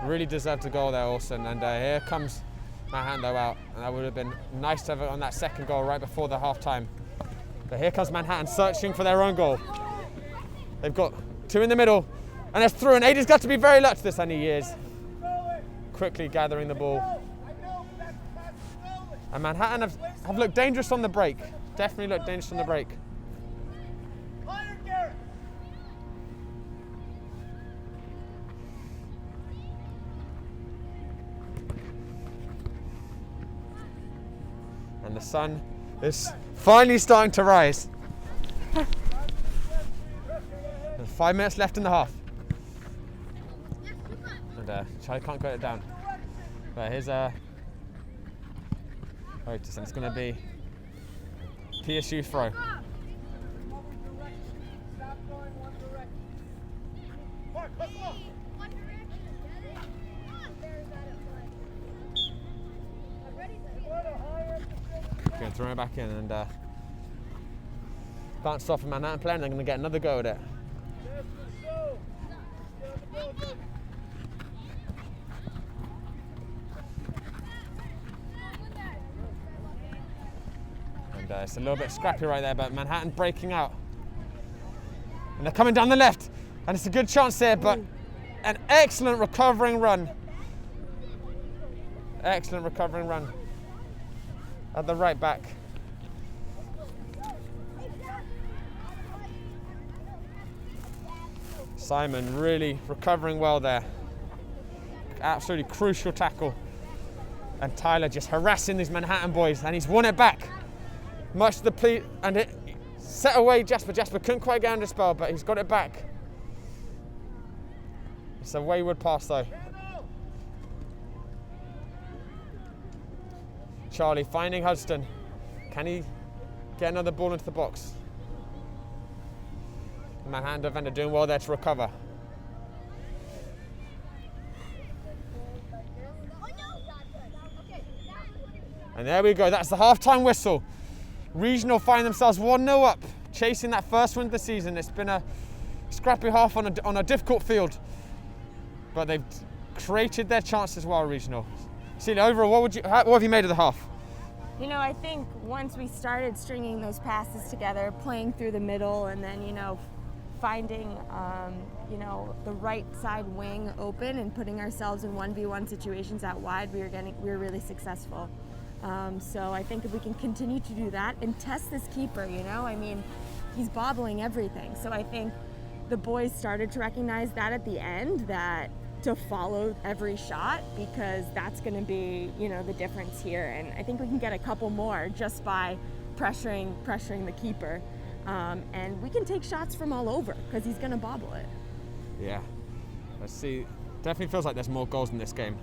really deserved a goal there, Austin. And here comes Manhattan out, and that would have been nice to have it on that second goal right before the half-time. But here comes Manhattan searching for their own goal. They've got 2 in the middle, and it's through, and Aiden's got to be very lucky this, and he is. Quickly gathering the ball. And Manhattan have looked dangerous on the break. Definitely looked dangerous on the break. And the sun is finally starting to rise. There's 5 minutes left in the half. And Charlie can't get it down. But here's Otis, and it's going to be PSU throw. Going to throw it back in and bounce off of Manhattan player, and they're going to get another go at it. And it's a little bit scrappy right there, but Manhattan breaking out. And they're coming down the left, and it's a good chance there, but an excellent recovering run. Excellent recovering run at the right back. Simon really recovering well there. Absolutely crucial tackle. And Tyler just harassing these Manhattan boys, and he's won it back. Much to the plea, and it set away Jasper. Jasper couldn't quite get under spell, but he's got it back. It's a wayward pass though. Charlie finding Hudson. Can he get another ball into the box? Manhattan defender doing well there to recover. And there we go, that's the half-time whistle. Regional find themselves 1-0 up, chasing that first win of the season. It's been a scrappy half on a difficult field, but they've created their chances well, Regional. Celia, overall, what have you made of the half? You know, I think once we started stringing those passes together, playing through the middle, and then, you know, finding, you know, the right side wing open and putting ourselves in 1v1 situations out wide, we were really successful. So I think if we can continue to do that and test this keeper, you know, I mean, he's bobbling everything. So I think the boys started to recognize that at the end, that to follow every shot, because that's going to be, you know, the difference here. And I think we can get a couple more just by pressuring the keeper. And we can take shots from all over because he's going to bobble it. Yeah. Let's see. Definitely feels like there's more goals in this game.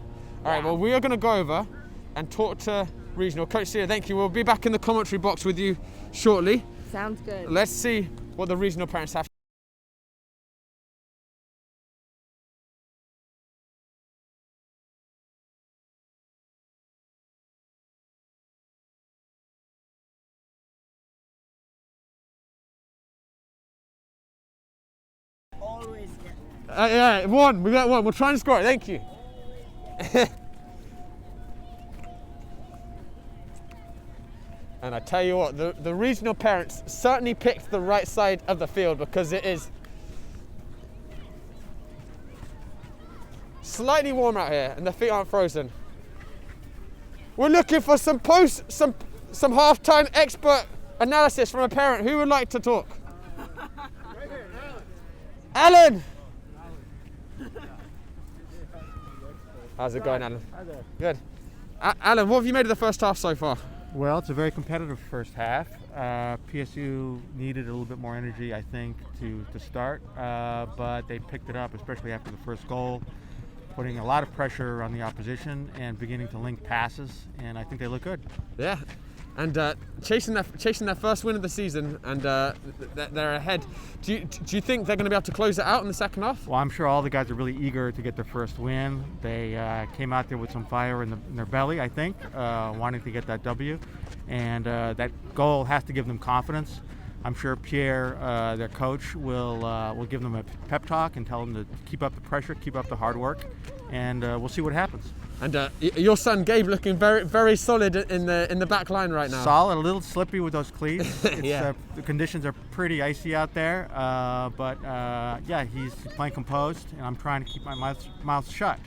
All right, well, we are going to go over and talk to Regional. Coach Sia, thank you. We'll be back in the commentary box with you shortly. Sounds good. Let's see what the Regional parents have Yeah, one. We got one. We'll try and score it. Thank you. And I tell you what, the regional parents certainly picked the right side of the field because it is slightly warm out here and the feet aren't frozen. We're looking for some halftime expert analysis from a parent. Who would like to talk? Right here, Alan! How's it going, Alan? Hi there. Good. Alan, what have you made of the first half so far? Well, it's a very competitive first half. PSU needed a little bit more energy, I think, to start, but they picked it up, especially after the first goal, putting a lot of pressure on the opposition and beginning to link passes, and I think they look good. Yeah, and chasing their first win of the season, and they're ahead. Do you think they're going to be able to close it out in the second half? Well, I'm sure all the guys are really eager to get their first win. They came out there with some fire in their belly, I think, wanting to get that W, and that goal has to give them confidence. I'm sure Pierre, their coach, will give them a pep talk and tell them to keep up the pressure, keep up the hard work, and we'll see what happens. And your son Gabe looking very, very solid in the back line right now. Solid, a little slippy with those cleats. Yeah. The conditions are pretty icy out there, but yeah, he's playing composed, and I'm trying to keep my mouth shut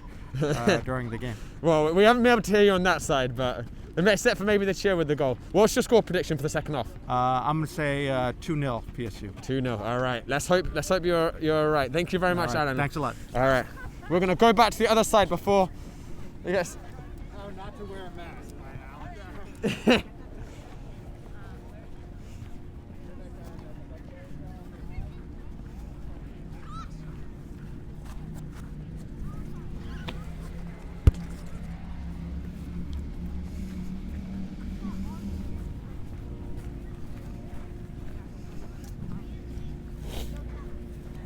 during the game. Well, we haven't been able to hear you on that side, but except for maybe the cheer with the goal. What's your score prediction for the second half? I'm going to say 2-0 PSU. 2-0. All right. Let's hope you're all right. Thank you very much, All right. Alan. Thanks a lot. All right. We're going to go back to the other side before. Yes. Oh, not to wear a mask, my Alan.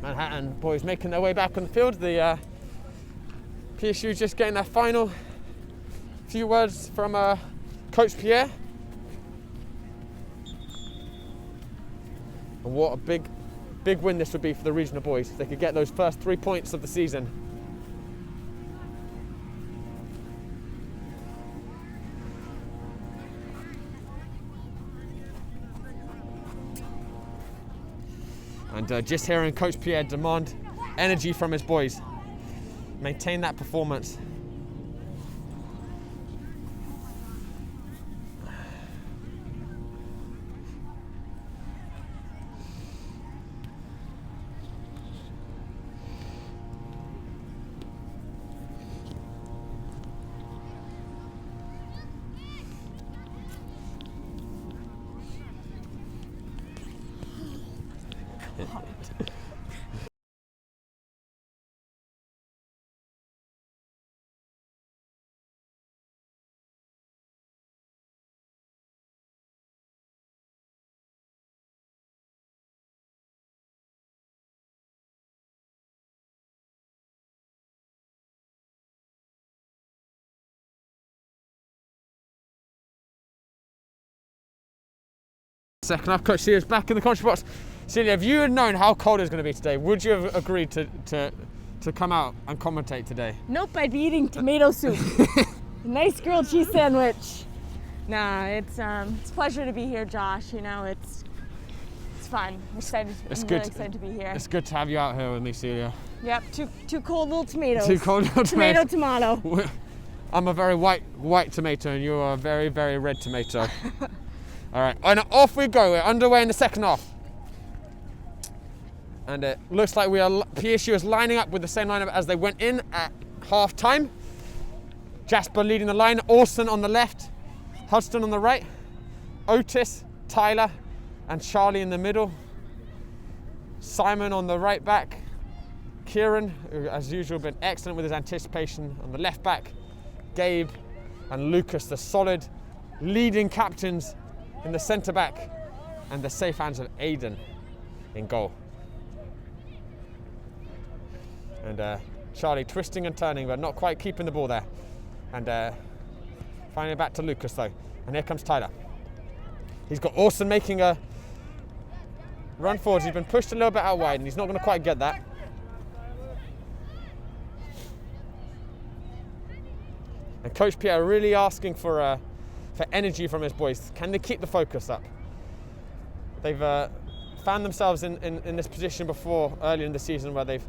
Manhattan boys making their way back on the field. The PSU just getting their final few words from Coach Pierre. And what a big win this would be for the regional boys if they could get those first 3 points of the season. And just hearing Coach Pierre demand energy from his boys. Maintain that performance. Second half, Coach Celia's back in the commentary box. Celia, if you had known how cold it was going to be today, would you have agreed to come out and commentate today? Nope, I'd be eating tomato soup. Nice grilled cheese sandwich. Nah, it's a pleasure to be here, Josh. You know, it's fun. I'm excited. I'm really excited to be here. It's good to have you out here with me, Celia. Yep, two cold little tomatoes. Two cold little tomatoes. Tomato. I'm a very white tomato, and you are a very, very red tomato. All right, and off we go. We're underway in the second half. And it looks like PSU is lining up with the same lineup as they went in at half time. Jasper leading the line, Orson on the left, Hudson on the right, Otis, Tyler, and Charlie in the middle. Simon on the right back, Kieran, who as usual been excellent with his anticipation on the left back, Gabe and Lucas, the solid leading captains in the centre back, and the safe hands of Aiden in goal. And Charlie twisting and turning, but not quite keeping the ball there. And finally back to Lucas though. And here comes Tyler. He's got Orson making a run forward. He's been pushed a little bit out wide, and he's not going to quite get that. And Coach Pierre really asking for energy from his boys. Can they keep the focus up? They've found themselves in this position before earlier in the season where they've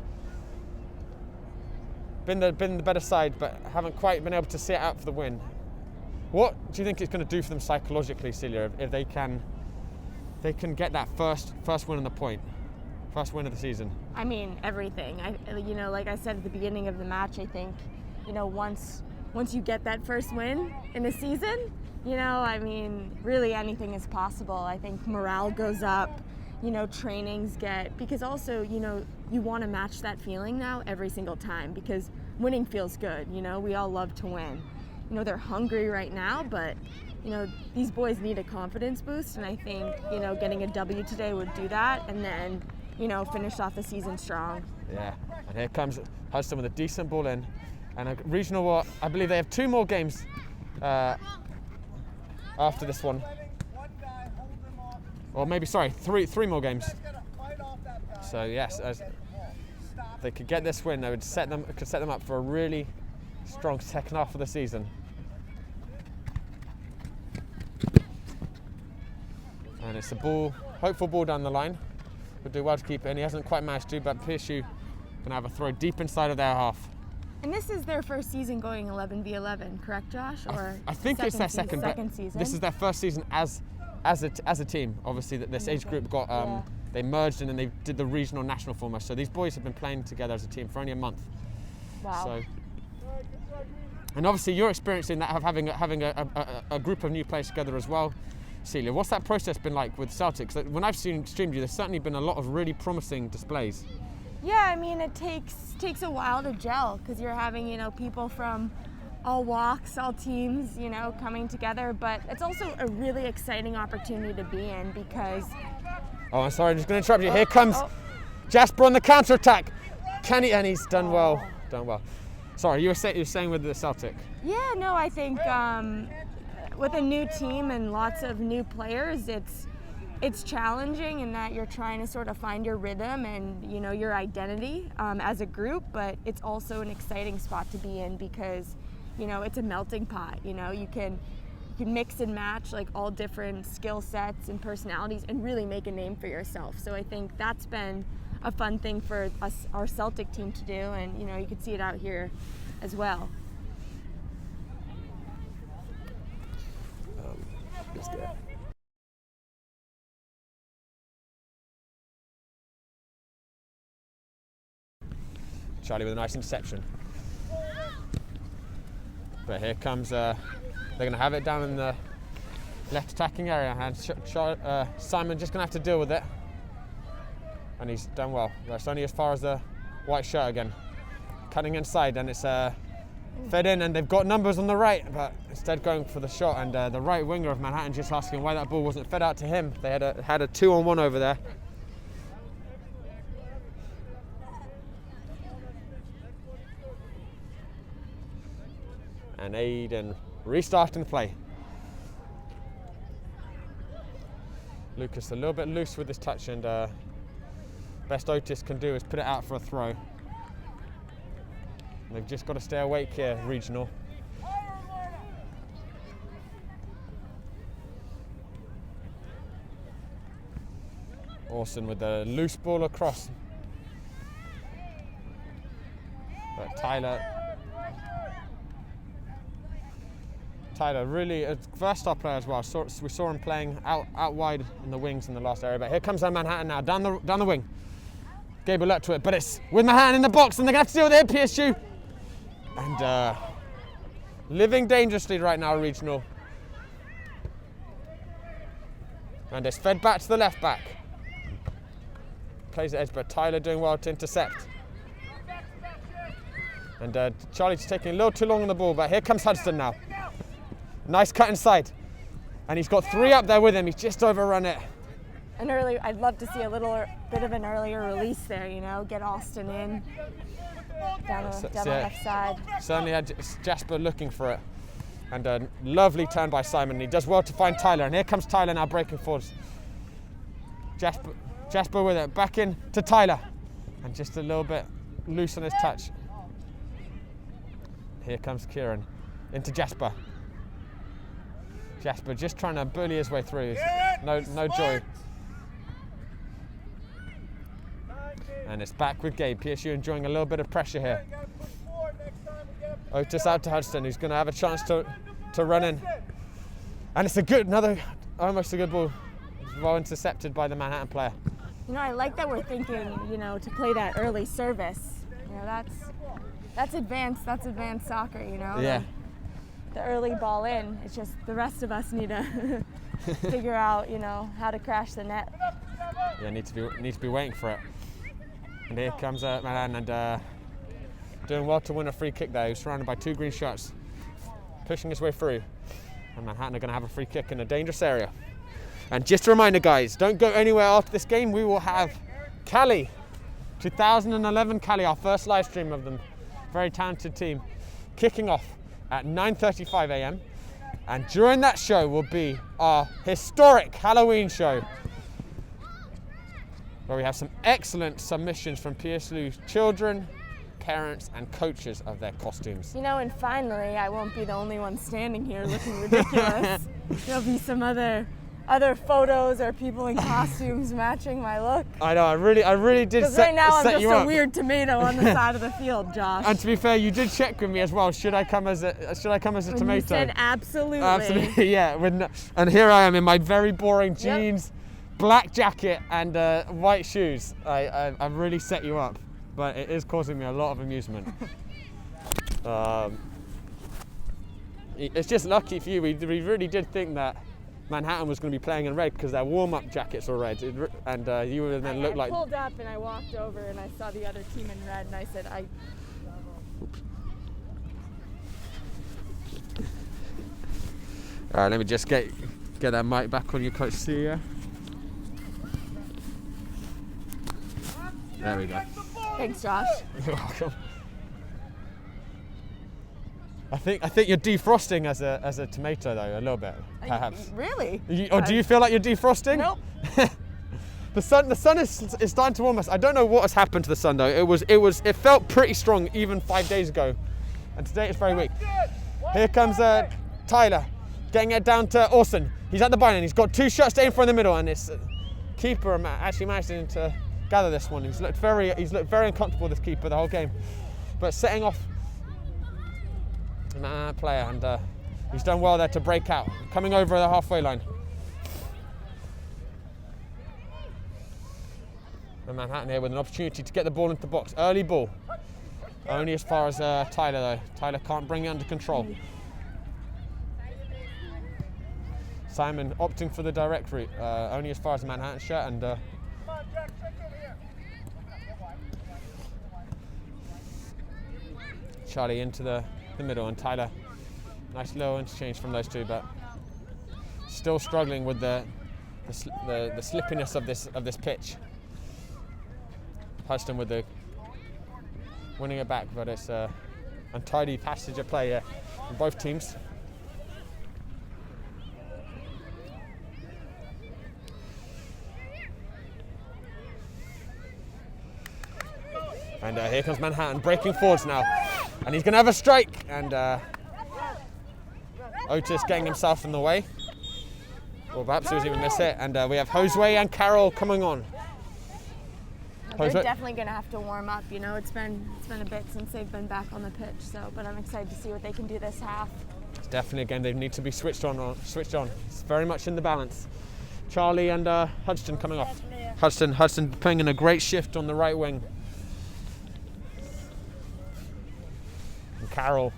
been the better side, but haven't quite been able to see it out for the win. What do you think it's going to do for them psychologically, Celia, if they can get that first win on the point, first win of the season? I mean, everything. Like I said at the beginning of the match, I think, once you get that first win in a season, really anything is possible. I think morale goes up, trainings because also, you want to match that feeling now every single time because winning feels good. We all love to win. They're hungry right now, but, these boys need a confidence boost, and I think, getting a W today would do that, and then, finish off the season strong. Yeah, and here comes Hudson with a decent ball in, and a regional, I believe they have 2 more games after this one. Or maybe, sorry, three more games. So yes, as they could get this win, they would set them up for a really strong second half of the season. And it's a hopeful ball down the line. Would do well to keep it in. He hasn't quite managed to, but PSU can have a throw deep inside of their half. And this is their first season going 11v11, correct, Josh? Or I think it's their second season. This is their first season as a team. Obviously, that this age group got they merged and then they did the regional national format. So these boys have been playing together as a team for only a month. Wow. So, and obviously you're experiencing that of having a group of new players together as well. Celia, what's that process been like with Celtics? When I've streamed you, there's certainly been a lot of really promising displays. Yeah, I mean, it takes a while to gel because you're having, people from all walks, all teams, coming together. But it's also a really exciting opportunity to be in because... Oh, I'm sorry, I'm just going to interrupt you. Here comes Jasper on the counter-attack. And he's done well. Done well. Sorry, you were saying with the Celtic. Yeah, no, I think with a new team and lots of new players, it's challenging in that you're trying to sort of find your rhythm and your identity as a group, but it's also an exciting spot to be in because it's a melting pot. You can mix and match like all different skill sets and personalities and really make a name for yourself. So I think that's been a fun thing for us, our Celtic team, to do, and you can see it out here as well. Let's get it. Charlie with a nice interception. But here comes, they're going to have it down in the left attacking area, and Simon just going to have to deal with it. And he's done well. That's only as far as the white shirt again. Cutting inside, and it's fed in, and they've got numbers on the right, but instead going for the shot, and the right winger of Manhattan just asking why that ball wasn't fed out to him. They had a 2-on-1 over there. And Aiden restarting the play. Lucas a little bit loose with this touch, and best Otis can do is put it out for a throw. They've just got to stay awake here, regional. Orson with the loose ball across. But Tyler really a versatile player as well. We saw him playing out wide in the wings in the last area. But here comes Manhattan now, down the wing. Gable up to it, but it's with Manhattan in the box, and they're going to have to deal with it, PSU. And living dangerously right now, regional. And it's fed back to the left back. Plays the edge, but Tyler doing well to intercept. And Charlie's taking a little too long on the ball, but here comes Hudson now. Nice cut inside. And he's got 3 up there with him. He's just overrun it. I'd love to see a little bit of an earlier release there, get Austin in. Down the left side. Certainly had Jasper looking for it. And a lovely turn by Simon. He does well to find Tyler. And here comes Tyler now breaking forwards. Jasper with it. Back in to Tyler. And just a little bit loose on his touch. Here comes Kieran. into Jasper. Jasper just trying to bully his way through. No joy. And it's back with Gabe. PSU enjoying a little bit of pressure here. Otis out to Hudson, who's going to have a chance to run in. And it's almost a good ball. Well intercepted by the Manhattan player. You know, I like that we're thinking, you know, to play that early service. You know, that's advanced soccer, you know. Yeah. The early ball in. It's just the rest of us need to figure out, you know, how to crash the net. Yeah, need to be waiting for it. And here comes Manhattan and doing well to win a free kick there. He's surrounded by 2 green shirts, pushing his way through. And Manhattan are going to have a free kick in a dangerous area. And just a reminder, guys, don't go anywhere after this game. We will have Cali, 2011 Cali, our first live stream of them. Very talented team, kicking off at 9:35 a.m. And during that show will be our historic Halloween show, where we have some excellent submissions from PSU children, parents and coaches of their costumes. You know, and finally, I won't be the only one standing here looking ridiculous. There'll be some other photos or people in costumes matching my look. I know, I really did Because right now I'm just a weird tomato on the side of the field, Josh. And to be fair, you did check with me as well. Should I come as a When tomato? you said absolutely. Absolutely, yeah. And here I am in my very boring jeans, black jacket, and white shoes. I really set you up, but it is causing me a lot of amusement. It's just lucky for you. We really did think that Manhattan was going to be playing in red because their warm-up jackets were red, and you would then look like. I pulled up and I walked over and I saw the other team in red, and I said, All right, let me just get that mic back on you, Coach Sia. There we go. Thanks, Josh. You're welcome. I think you're defrosting as a tomato though, a little bit, perhaps. Really? Or do you feel like you're defrosting? Nope. The sun is starting to warm us. I don't know what has happened to the sun though. It felt pretty strong even 5 days ago, and today it's very weak. Here comes Tyler, getting it down to Orson. He's at the byline. He's got 2 shots to aim for in the middle, and it's keeper actually managed to gather this one. He's looked very uncomfortable, this keeper, the whole game, but setting off player, and he's done well there to break out, coming over the halfway line. And Manhattan here with an opportunity to get the ball into the box. Early ball, only as far as Tyler though. Tyler can't bring it under control. Simon opting for the direct route, only as far as the Manhattan shirt, and Charlie into the middle, and Tyler, nice little interchange from those two, but still struggling with the slippiness of this pitch. Hudson with the winning it back, but it's untidy passage of play here from both teams. And here comes Manhattan breaking forwards now. And he's going to have a strike. And Otis getting himself in the way. Or perhaps he was even miss it. And we have Josue and Carol coming on. They're definitely going to have to warm up. You know, it's been a bit since they've been back on the pitch. But I'm excited to see what they can do this half. It's definitely a game they need to be switched on. It's very much in the balance. Charlie and Hudson coming off. Hudson putting in a great shift on the right wing. And Carol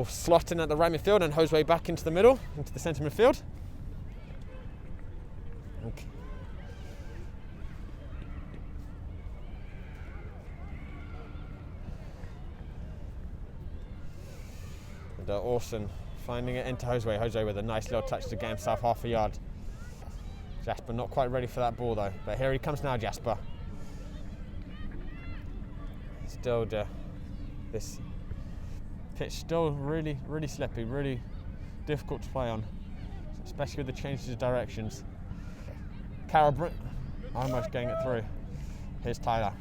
slotting at the right midfield, and Josue back into the middle, into the centre midfield. Okay. And Orson finding it into Josue. Josue with a nice little touch to get himself half a yard. Jasper not quite ready for that ball though, but here he comes now, Jasper. Still this pitch still really slippy, really difficult to play on, especially with the changes of directions. Carol almost getting it through. Here's Tyler.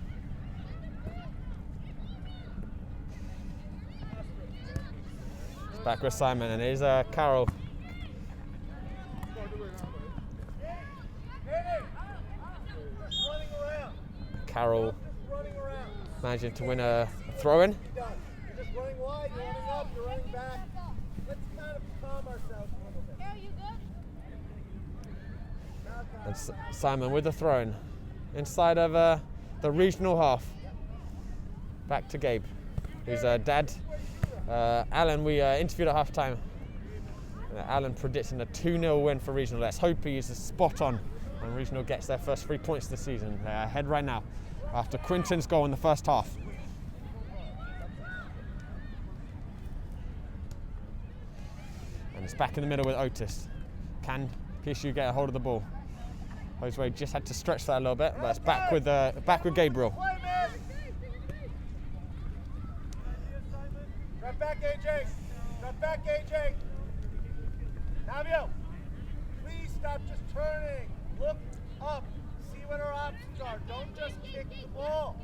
Back with Simon, and here's Carol. Carol managing to win a throw-in. You're just running wide, you're running up, you're running back. Let's kind of calm ourselves a little bit. Are you good? And Simon with the throw-in inside of the regional half. Back to Gabe, who's dad. Alan, we interviewed at half-time. Alan predicting a 2-0 win for regional. Let's hope he is spot on and regional gets their first 3 points of the season. They're ahead right now after Quinton's goal in the first half. And it's back in the middle with Otis. Can PSU get a hold of the ball? Jose just had to stretch that a little bit, but it's back with Gabriel. Drop back, AJ. Drop back, AJ. Navio, please stop just turning. Look up. See what our options are. Don't just kick the ball.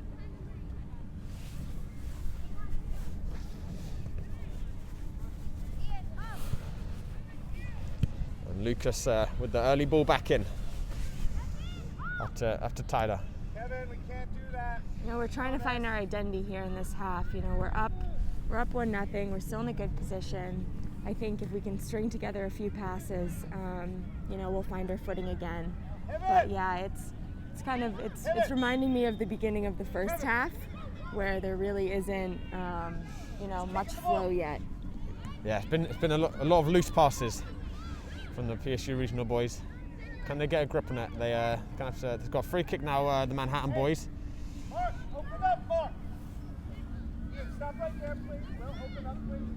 And Lucas with the early ball back in after Tyler. Kevin, we can't do that. You know, we're trying to find our identity here in this half. You know, we're up 1-0. We're still in a good position. I think if we can string together a few passes, you know, we'll find our footing again. But yeah, it's reminding me of the beginning of the first half, where there really isn't, you know, much flow yet. Yeah, it's been a lot of loose passes from the PSU regional boys. Can they get a grip on it? They've got a free kick now. The Manhattan boys. Mark, open up, Mark. Stop right there, please. Will, open up, please.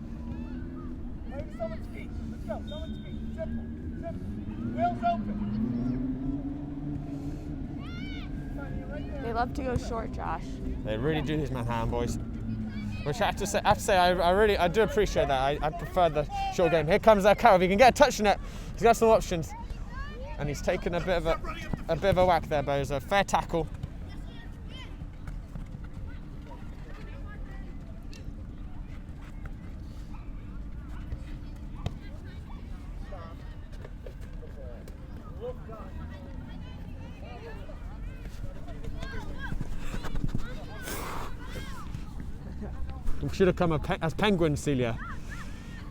Play to someone's feet. Let's go. Someone's feet. Simple. Will's open. They love to go short, Josh. They really do, these Manhattan boys. Which I have to say, I do appreciate that. I prefer the short game. Here comes Carol. If he can get a touch on it, he's got some options. And he's taken a bit of a whack there, but it was a fair tackle. We should have come as penguins, Celia.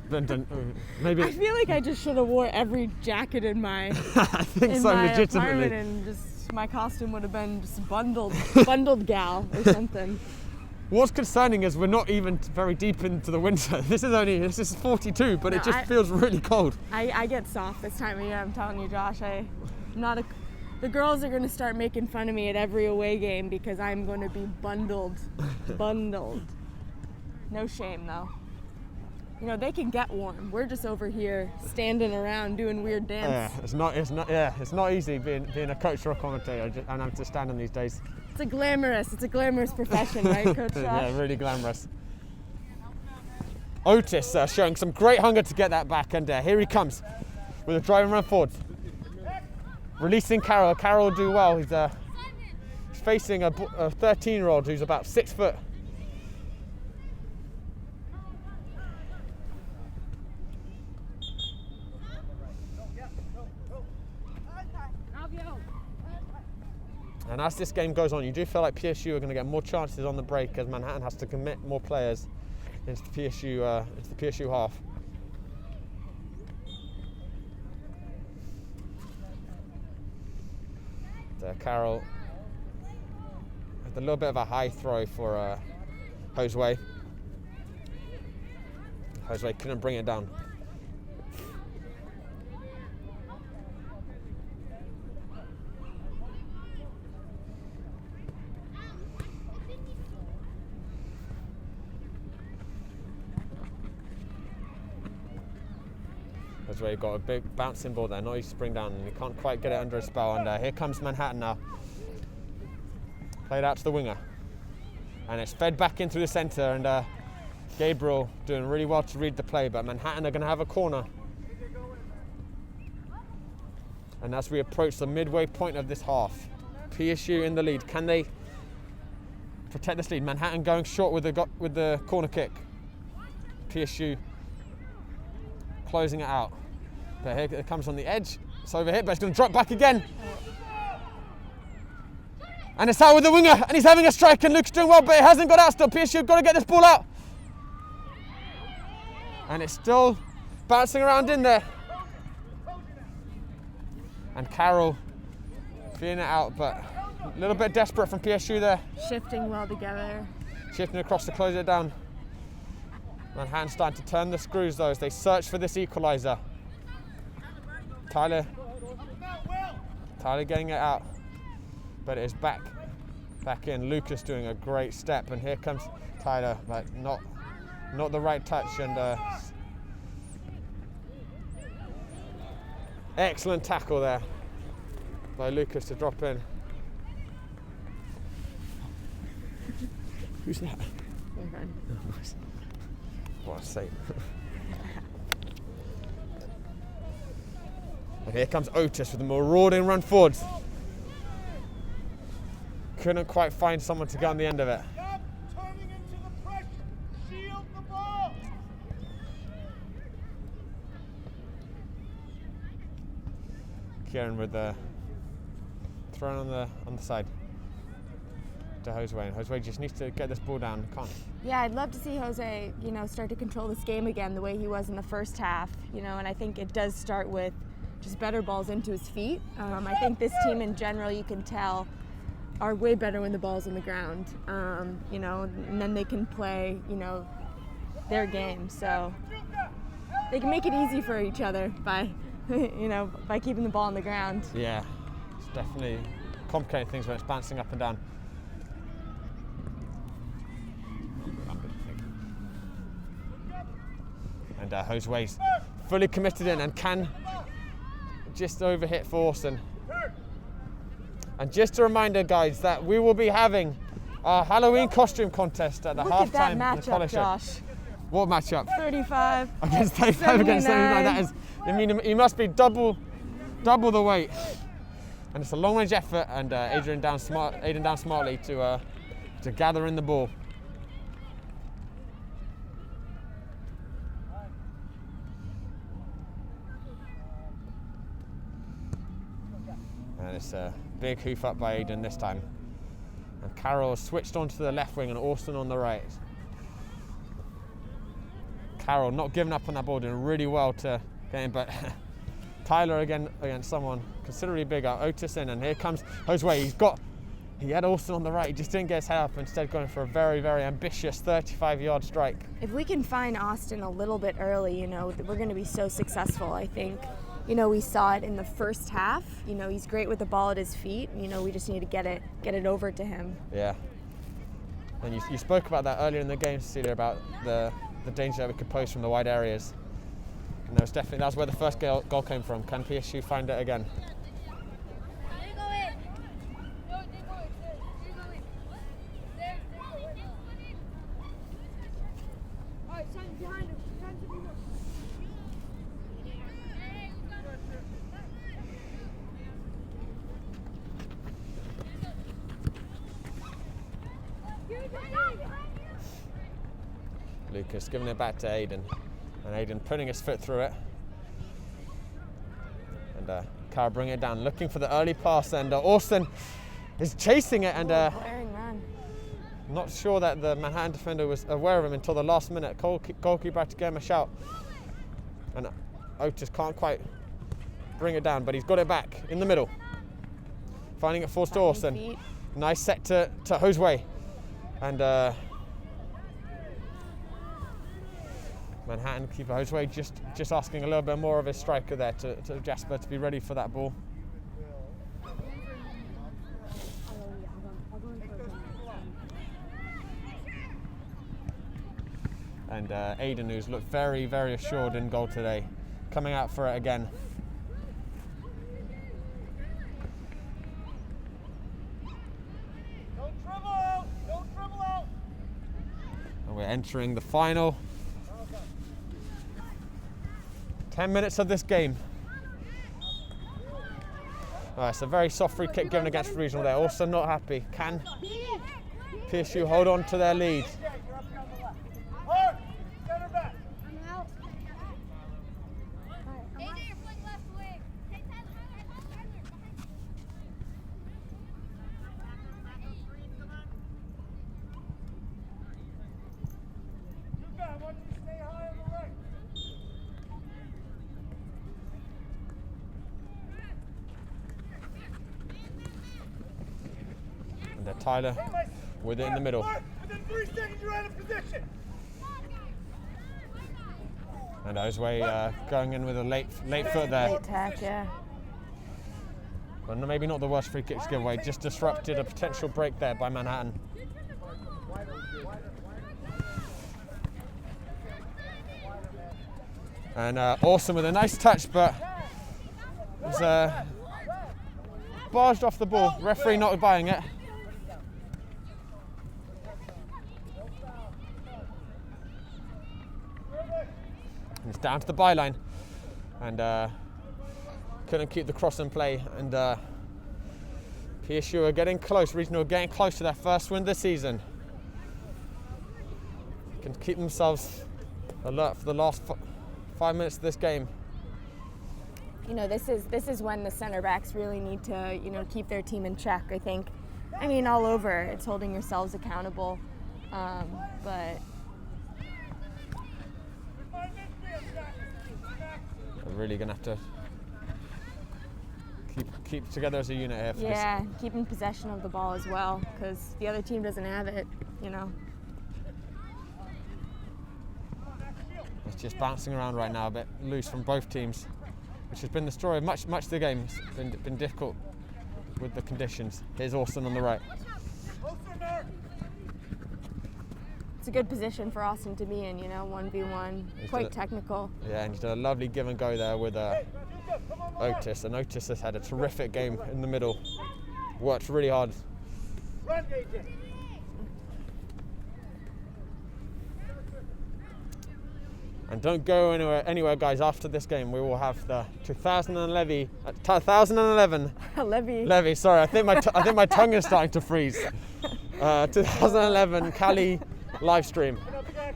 Maybe. I feel like I just should have wore every jacket in my I think so, legitimately. apartment, and just my costume would have been just bundled gal or something. What's concerning is we're not even very deep into the winter. This is 42, but it just feels really cold. I get soft this time of year. I'm telling you, Josh. The girls are going to start making fun of me at every away game because I'm going to be bundled. No shame though. You know, they can get warm. We're just over here standing around doing weird dance. Yeah, it's not easy being a coach or a commentator and having to stand on these days. It's a glamorous profession, right, Coach Josh? Yeah, really glamorous. Otis showing some great hunger to get that back, and here he comes with a driving run forward. Releasing Carol. Carol will do well. He's facing a 13-year-old who's about 6 foot. And as this game goes on, you do feel like PSU are going to get more chances on the break as Manhattan has to commit more players into the PSU half. Carol with a little bit of a high throw for Jose. Jose couldn't bring it down. That's where he got a big bouncing ball there, not easy to bring down, and he can't quite get it under his spell. And here comes Manhattan now. Played out to the winger. And it's fed back in through the centre, and Gabriel doing really well to read the play, but Manhattan are going to have a corner. And as we approach the midway point of this half, PSU in the lead. Can they protect this lead? Manhattan going short with the corner kick. PSU closing it out. But here it comes on the edge. It's over here, but it's going to drop back again. And it's out with the winger, and he's having a strike, and Luke's doing well, but it hasn't got out still. PSU got to get this ball out. And it's still bouncing around in there. And Carroll feeling it out, but a little bit desperate from PSU there. Shifting well together. Shifting across to close it down. Manhattan starting to turn the screws though as they search for this equaliser. Tyler getting it out, but it is back in. Lucas doing a great step, and here comes Tyler, but not the right touch, and excellent tackle there by Lucas to drop in. Who's that? What a save. And here comes Otis with a marauding run forwards. Couldn't quite find someone to get on the end of it. Stop turning into the pressure. Shield the ball. Kieran with the throw on the side to Josue. And Josue just needs to get this ball down. Can't. Yeah, I'd love to see Jose, start to control this game again the way he was in the first half, and I think it does start with just better balls into his feet. I think this team in general, you can tell, are way better when the ball's on the ground, and then they can play, their game. So they can make it easy for each other by, by keeping the ball on the ground. Yeah, it's definitely complicating things when it's bouncing up and down. And Josue's fully committed in and can just overhit for Austin. And just a reminder, guys, that we will be having our Halloween costume contest at the Look at that halftime. matchup, Josh. What matchup? 35 against 35 against 79. That is, he must be double the weight. And it's a long-range effort, and Aiden down smartly to gather in the ball. And it's a big hoof up by Aiden this time. And Carroll switched onto the left wing and Austin on the right. Carroll not giving up on that ball, doing really well to get in, but Tyler again against someone considerably bigger. Otis in, and here comes Josue. He had Austin on the right, he just didn't get his head up, instead going for a very, very ambitious 35-yard strike. If we can find Austin a little bit early, we're going to be so successful, I think. We saw it in the first half. He's great with the ball at his feet. We just need to get it over to him. Yeah. And you spoke about that earlier in the game, Cecilia, about the danger that we could pose from the wide areas. And that's where the first goal came from. Can PSU find it again? Lucas giving it back to Aiden, and Aiden putting his foot through it, and Cara bringing it down, looking for the early pass, and Austin is chasing it, and not sure that the Manhattan defender was aware of him until the last minute. Goalkeeper had to give him a shout, and Otis can't quite bring it down, but he's got it back in the middle, finding it forced to Austin. Nice set to Josue, and Manhattan keeper Josue just asking a little bit more of his striker there to Jasper to be ready for that ball. And Aiden, who's looked very, very assured in goal today, coming out for it again. Don't dribble out! Don't dribble out! And we're entering the final 10 minutes of this game. It's a very soft free kick given against Regional there. Also not happy. Can PSU hold on to their lead? Tyler with it in the middle. Within 3 seconds, you're out of position. And Josue going in with a late foot there. Late tack, yeah. But maybe not the worst free kicks giveaway, just disrupted a potential break there by Manhattan. And Awesome with a nice touch, but it was barged off the ball. Referee not buying it. And it's down to the byline, and couldn't keep the cross in play. And PSU are getting close. Regional are getting close to their first win this season. Can keep themselves alert for the last 5 minutes of this game. You know, this is when the center backs really need to, you know, keep their team in check, I think. I mean, all over, it's holding yourselves accountable. But We're really going to have to keep together as a unit here for yeah, keeping possession of the ball as well, because the other team doesn't have it, you know. this. It's just bouncing around right now, a bit loose from both teams, which has been the story of much of the game. It's been difficult with the conditions. Here's Austin on the right. It's a good position for Austin to be in, you know, 1v1, quite technical. Yeah, and he's done a lovely give and go there with Otis, and Otis has had a terrific game in the middle. Worked really hard. And don't go anywhere, guys. After this game, we will have the 2011 Levy. Sorry, I think my tongue is starting to freeze. 2011 Cali live stream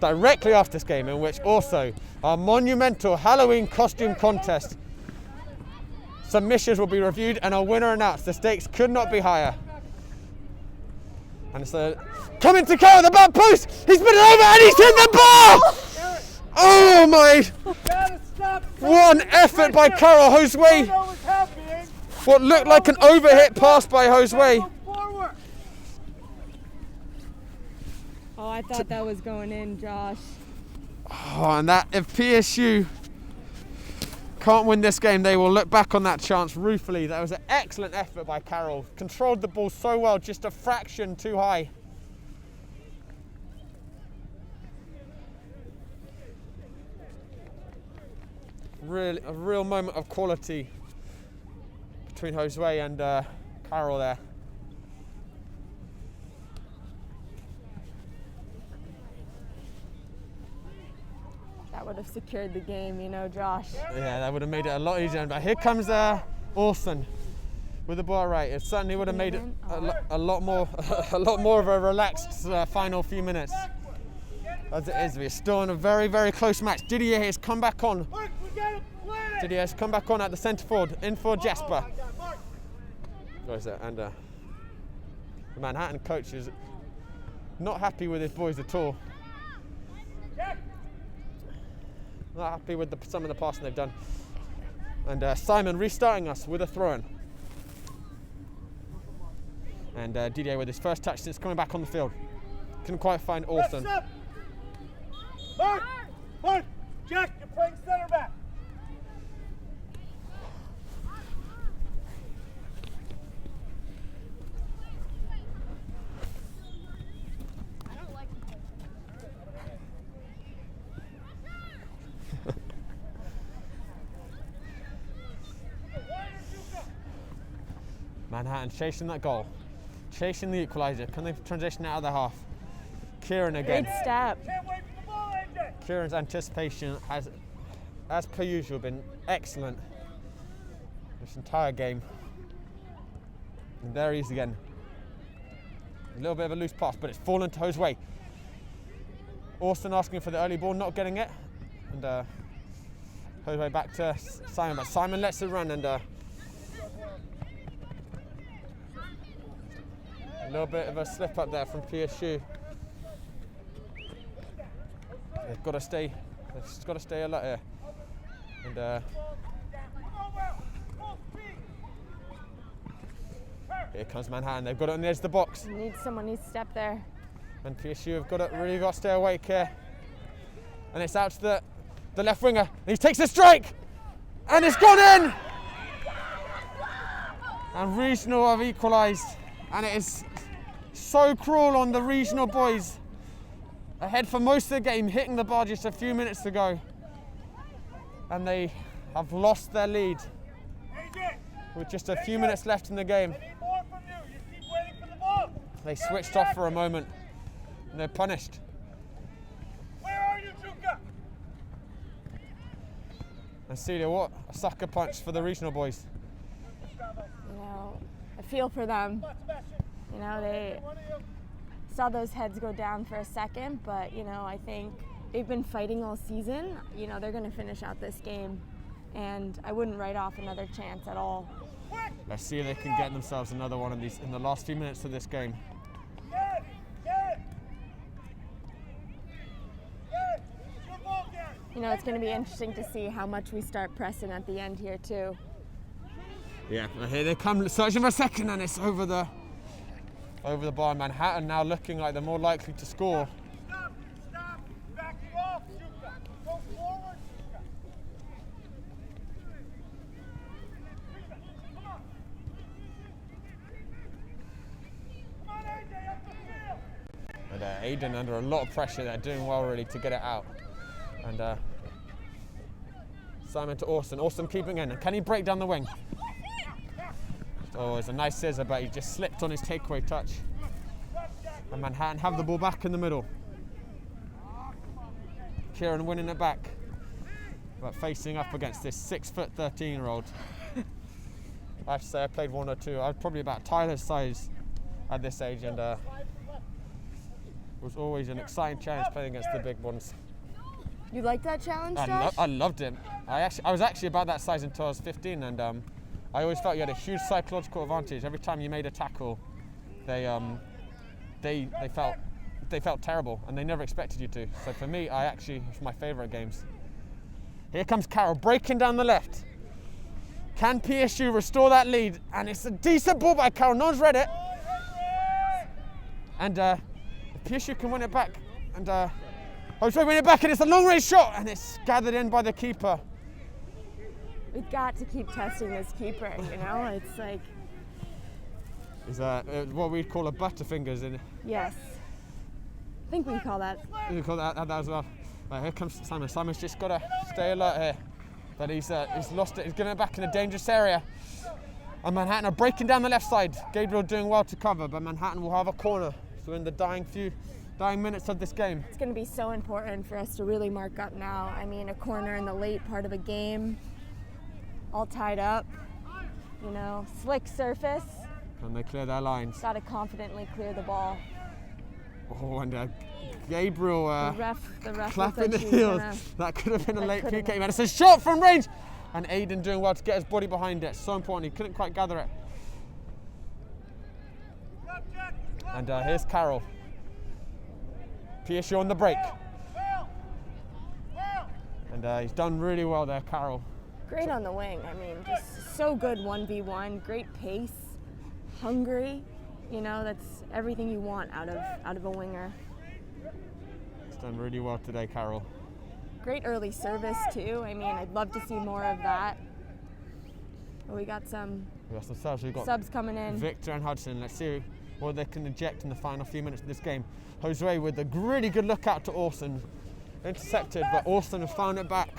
directly after this game, in which also our monumental Halloween costume contest submissions will be reviewed and our winner announced. The stakes could not be higher. And so coming to Carroll, the back post. He's put it over and he's hit the ball. Oh my! What an effort by Carroll. Josue. What looked like an overhit pass by Josue. Oh, I thought that was going in, Josh. Oh, and that, if PSU can't win this game, they will look back on that chance ruefully. That was an excellent effort by Carroll. Controlled the ball so well, just a fraction too high. Really, a real moment of quality between Josue and Carroll there. That would have secured the game, you know, Josh. Yeah, that would have made it a lot easier. But here comes Orson with the ball right. It certainly would have made it a lot more of a relaxed final few minutes. As it is, we're still in a very, very close match. Didier has come back on. Didier has come back on at the centre forward, in for Jasper. And the Manhattan coach is not happy with his boys at all. Not happy with some of the passing they've done. And Simon restarting us with a throw-in. And Didier with his first touch since coming back on the field. Couldn't quite find Orson. Mark! Jack, you're playing center back. Manhattan chasing that goal. Chasing the equaliser. Can they transition out of the half? Kieran again. Great step. Can't wait for the ball, AJ. Kieran's anticipation has, as per usual, been excellent this entire game. And there he is again. A little bit of a loose pass, but it's fallen to Josue. Austin asking for the early ball, not getting it. And Josue back to Simon, but Simon lets it run, and a little bit of a slip up there from PSU. They've got to stay alert here. And Here comes Manhattan. They've got it on the edge of the box. Someone needs to step there. And PSU have really got to stay awake here. And it's out to the left winger. And he takes a strike! And it's gone in! And Regional have equalised. And it is so cruel on the Regional boys. Ahead for most of the game, hitting the bar just a few minutes ago. And they have lost their lead with just a few minutes left in the game. They switched off for a moment and they're punished. Where are you, Juka? And Celia, what a sucker punch for the Regional boys. You know, I feel for them. You know, they saw those heads go down for a second, but, you know, I think they've been fighting all season. You know, they're going to finish out this game, and I wouldn't write off another chance at all. Let's see if they can get themselves another one of these in the last few minutes of this game. You know, it's going to be interesting to see how much we start pressing at the end here, too. Yeah, here they come, searching for a second, and it's over the bar. Manhattan now looking like they're more likely to score. Stop! Backing off, Juka! Go forward, Juka! Come on, AJ, up the field! And Aiden under a lot of pressure. They're doing well really to get it out. And Simon to Austin. Austin keeping in. And can he break down the wing? Oh, it's a nice scissor, but he just slipped on his takeaway touch. And Manhattan have the ball back in the middle. Kieran winning it back, but facing up against this 6'13"13-year-old. I have to say I played 1 or 2. I was probably about Tyler's size at this age, and it was always an exciting challenge playing against the big ones. You like that challenge, Josh? I loved it. I was actually about that size until I was 15, and I always felt you had a huge psychological advantage. Every time you made a tackle, they felt terrible, and they never expected you to. So for me, it was my favourite games. Here comes Carroll breaking down the left. Can PSU restore that lead? And it's a decent ball by Carroll. No one's read it. And if PSU can win it back, and win it back, and it's a long-range shot, and it's gathered in by the keeper. We've got to keep testing this keeper, you know? It's like... Is what we'd call a butterfingers in it? Yes. I think we call that. You call that as well. Right, here comes Simon. Simon's just got to stay alert here. But he's lost it. He's getting it back in a dangerous area. And Manhattan are breaking down the left side. Gabriel doing well to cover, but Manhattan will have a corner. So in the dying minutes of this game. It's going to be so important for us to really mark up now. I mean, a corner in the late part of a game, all tied up, you know, slick surface. Can they clear their lines? Got to confidently clear the ball. Oh, and Gabriel the ref clapping the looks like heels. That could have been a late PK. And it's a shot from range. And Aiden doing well to get his body behind it. So important. He couldn't quite gather it. And here's Carroll. PSU on the break. And he's done really well there, Carroll. Great on the wing. I mean, just so good 1v1. Great pace, hungry. You know, that's everything you want out of a winger. He's done really well today, Carroll. Great early service too. I mean, I'd love to see more of that. But we got some subs. We've got subs coming in. Victor and Hudson. Let's see what they can inject in the final few minutes of this game. Jose with a really good look out to Orson. Intercepted, but Orson has found it back.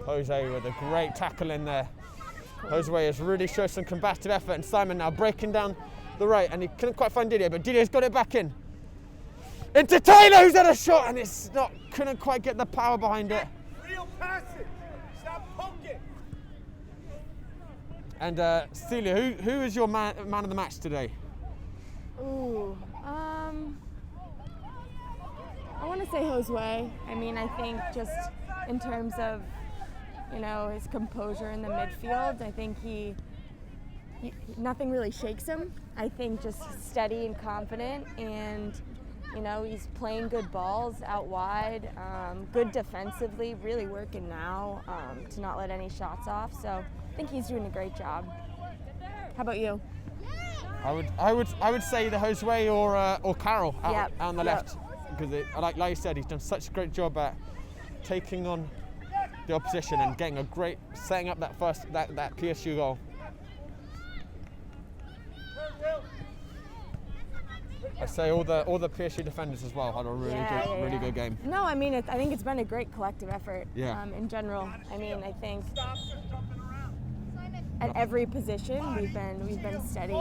Jose with a great tackle in there. Jose has really shown some combative effort, and Simon now breaking down the right, and he couldn't quite find Didier, but Didier's got it back in. Into Taylor, who's had a shot, and couldn't quite get the power behind it. Real passage. Stop poking. And Celia, who is your man of the match today? Ooh, I want to say Josue. I mean, I think just in terms of, you know, his composure in the midfield, I think he nothing really shakes him. I think just steady and confident, and You know, he's playing good balls out wide, good defensively, really working now to not let any shots off. So I think he's doing a great job. How about you? I would say the Josue or Carroll out on the left, because like you said, he's done such a great job at taking on the opposition and getting a great setting up that PSU goal. I say all the PSU defenders as well had a really good game. No, I mean I think it's been a great collective effort. Yeah. In general, I mean I think at every position we've been steady.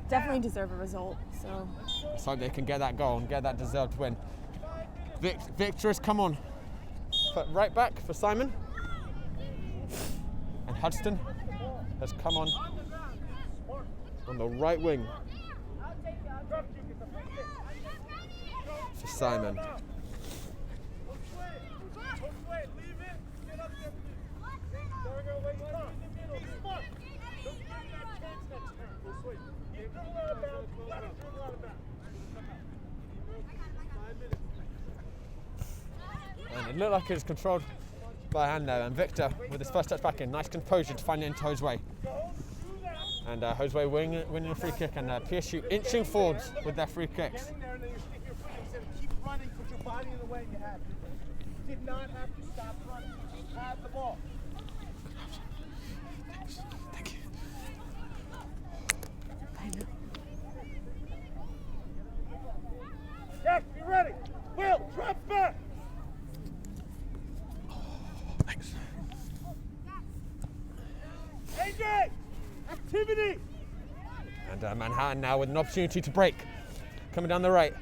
Definitely deserve a result. So they can get that goal and get that deserved win. Victor has come on. Right back for Simon. And Hudson has come on the right wing for Simon. And it looked like it was controlled by hand there, and Victor with his first touch back in, nice composure to find it into Josue. And Josue winning a free kick, and PSU inching forwards with their free kicks. Keep running, put your body in the way you had. You did not have to stop running. You had the ball. Thank you. I know. Jack, be ready. Will, drop back. Thanks. AJ, activity. And Manhattan now with an opportunity to break. Coming down the right.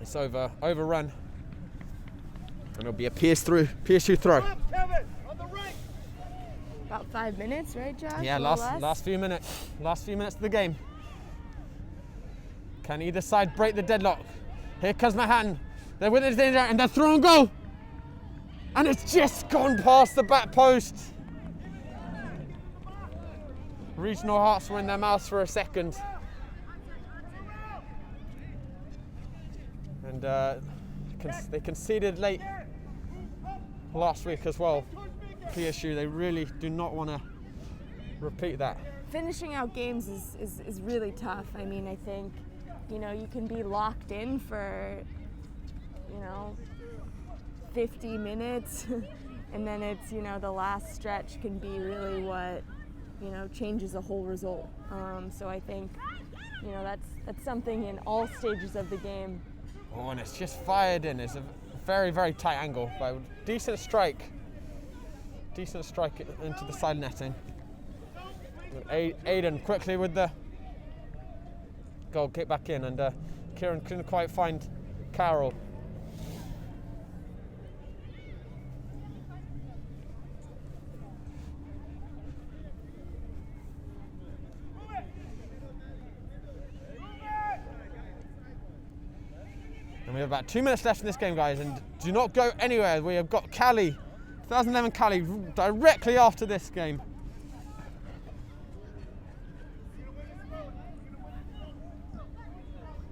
It's overrun. And it'll be a PSU throw. Kevin, on the right. About 5 minutes, right, Josh? Yeah, last few minutes of the game. Can either side break the deadlock? Here comes Manhattan. They're within the danger and they're through and goal. And it's just gone past the back post. Regional hearts were in their mouths for a second. And they conceded late last week as well. PSU, they really do not want to repeat that. Finishing out games is really tough. I mean, I think, you can be locked in for, 50 minutes and then it's, the last stretch can be really what, changes a whole result. So I think, that's something in all stages of the game. Oh, and it's just fired in. It's a very, very tight angle, but decent strike into the side netting. Aiden quickly with the goal kick back in, and Kieran couldn't quite find Carroll. And we have about 2 minutes left in this game, guys, and do not go anywhere. We have got Cali, 2011 Cali, directly after this game.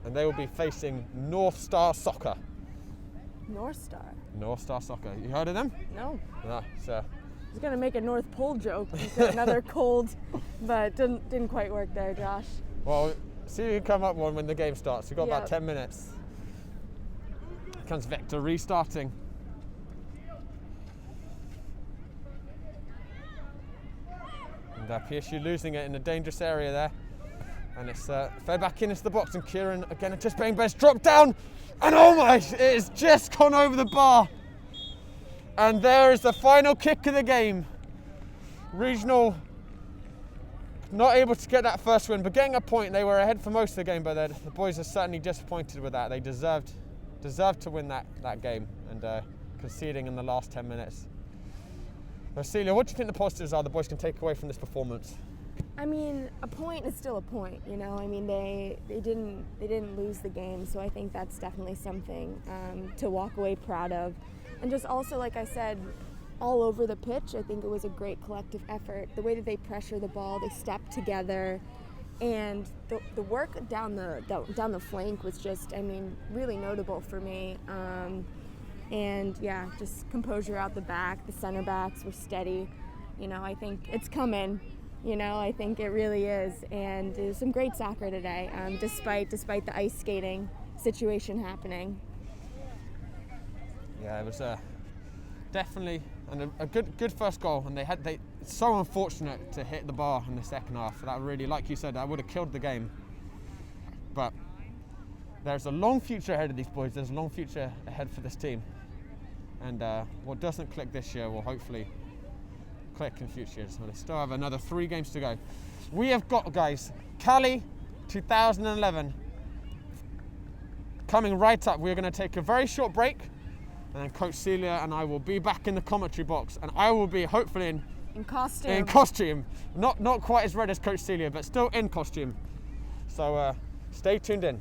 And they will be facing North Star Soccer. North Star? North Star Soccer. You heard of them? No. No, so. I was going to make a North Pole joke. Another cold, but didn't quite work there, Josh. Well, see if you can come up one when the game starts. We've got about 10 minutes. Here comes Vector restarting. And PSU losing it in a dangerous area there. And it's fed back into the box, and Kieran again anticipating, but it's dropped down. And oh my, it has just gone over the bar. And there is the final kick of the game. Regional not able to get that first win, but getting a point. They were ahead for most of the game, but the boys are certainly disappointed with that. They deserved to win that game, and conceding in the last 10 minutes. Celia, what do you think the positives are the boys can take away from this performance? I mean, a point is still a point, I mean, they didn't lose the game, so I think that's definitely something to walk away proud of. And just also, like I said, all over the pitch, I think it was a great collective effort. The way that they pressure the ball, they step together, And the work down the flank was just, I mean, really notable for me. And yeah, just composure out the back. The center backs were steady. You know, I think it's coming. You know, I think it really is. And it was some great soccer today, despite the ice skating situation happening. Yeah, it was definitely a good first goal, and it's so unfortunate to hit the bar in the second half. That really, like you said, that would have killed the game. But there's a long future ahead of these boys. There's a long future ahead for this team, and what doesn't click this year will hopefully click in future years. So they still have another 3 games to go. We have got, guys, Cali 2011 coming right up. We're going to take a very short break, and then Coach Celia and I will be back in the commentary box, and I will be hopefully in costume. Not quite as red as Coach Celia, but still in costume. So stay tuned in.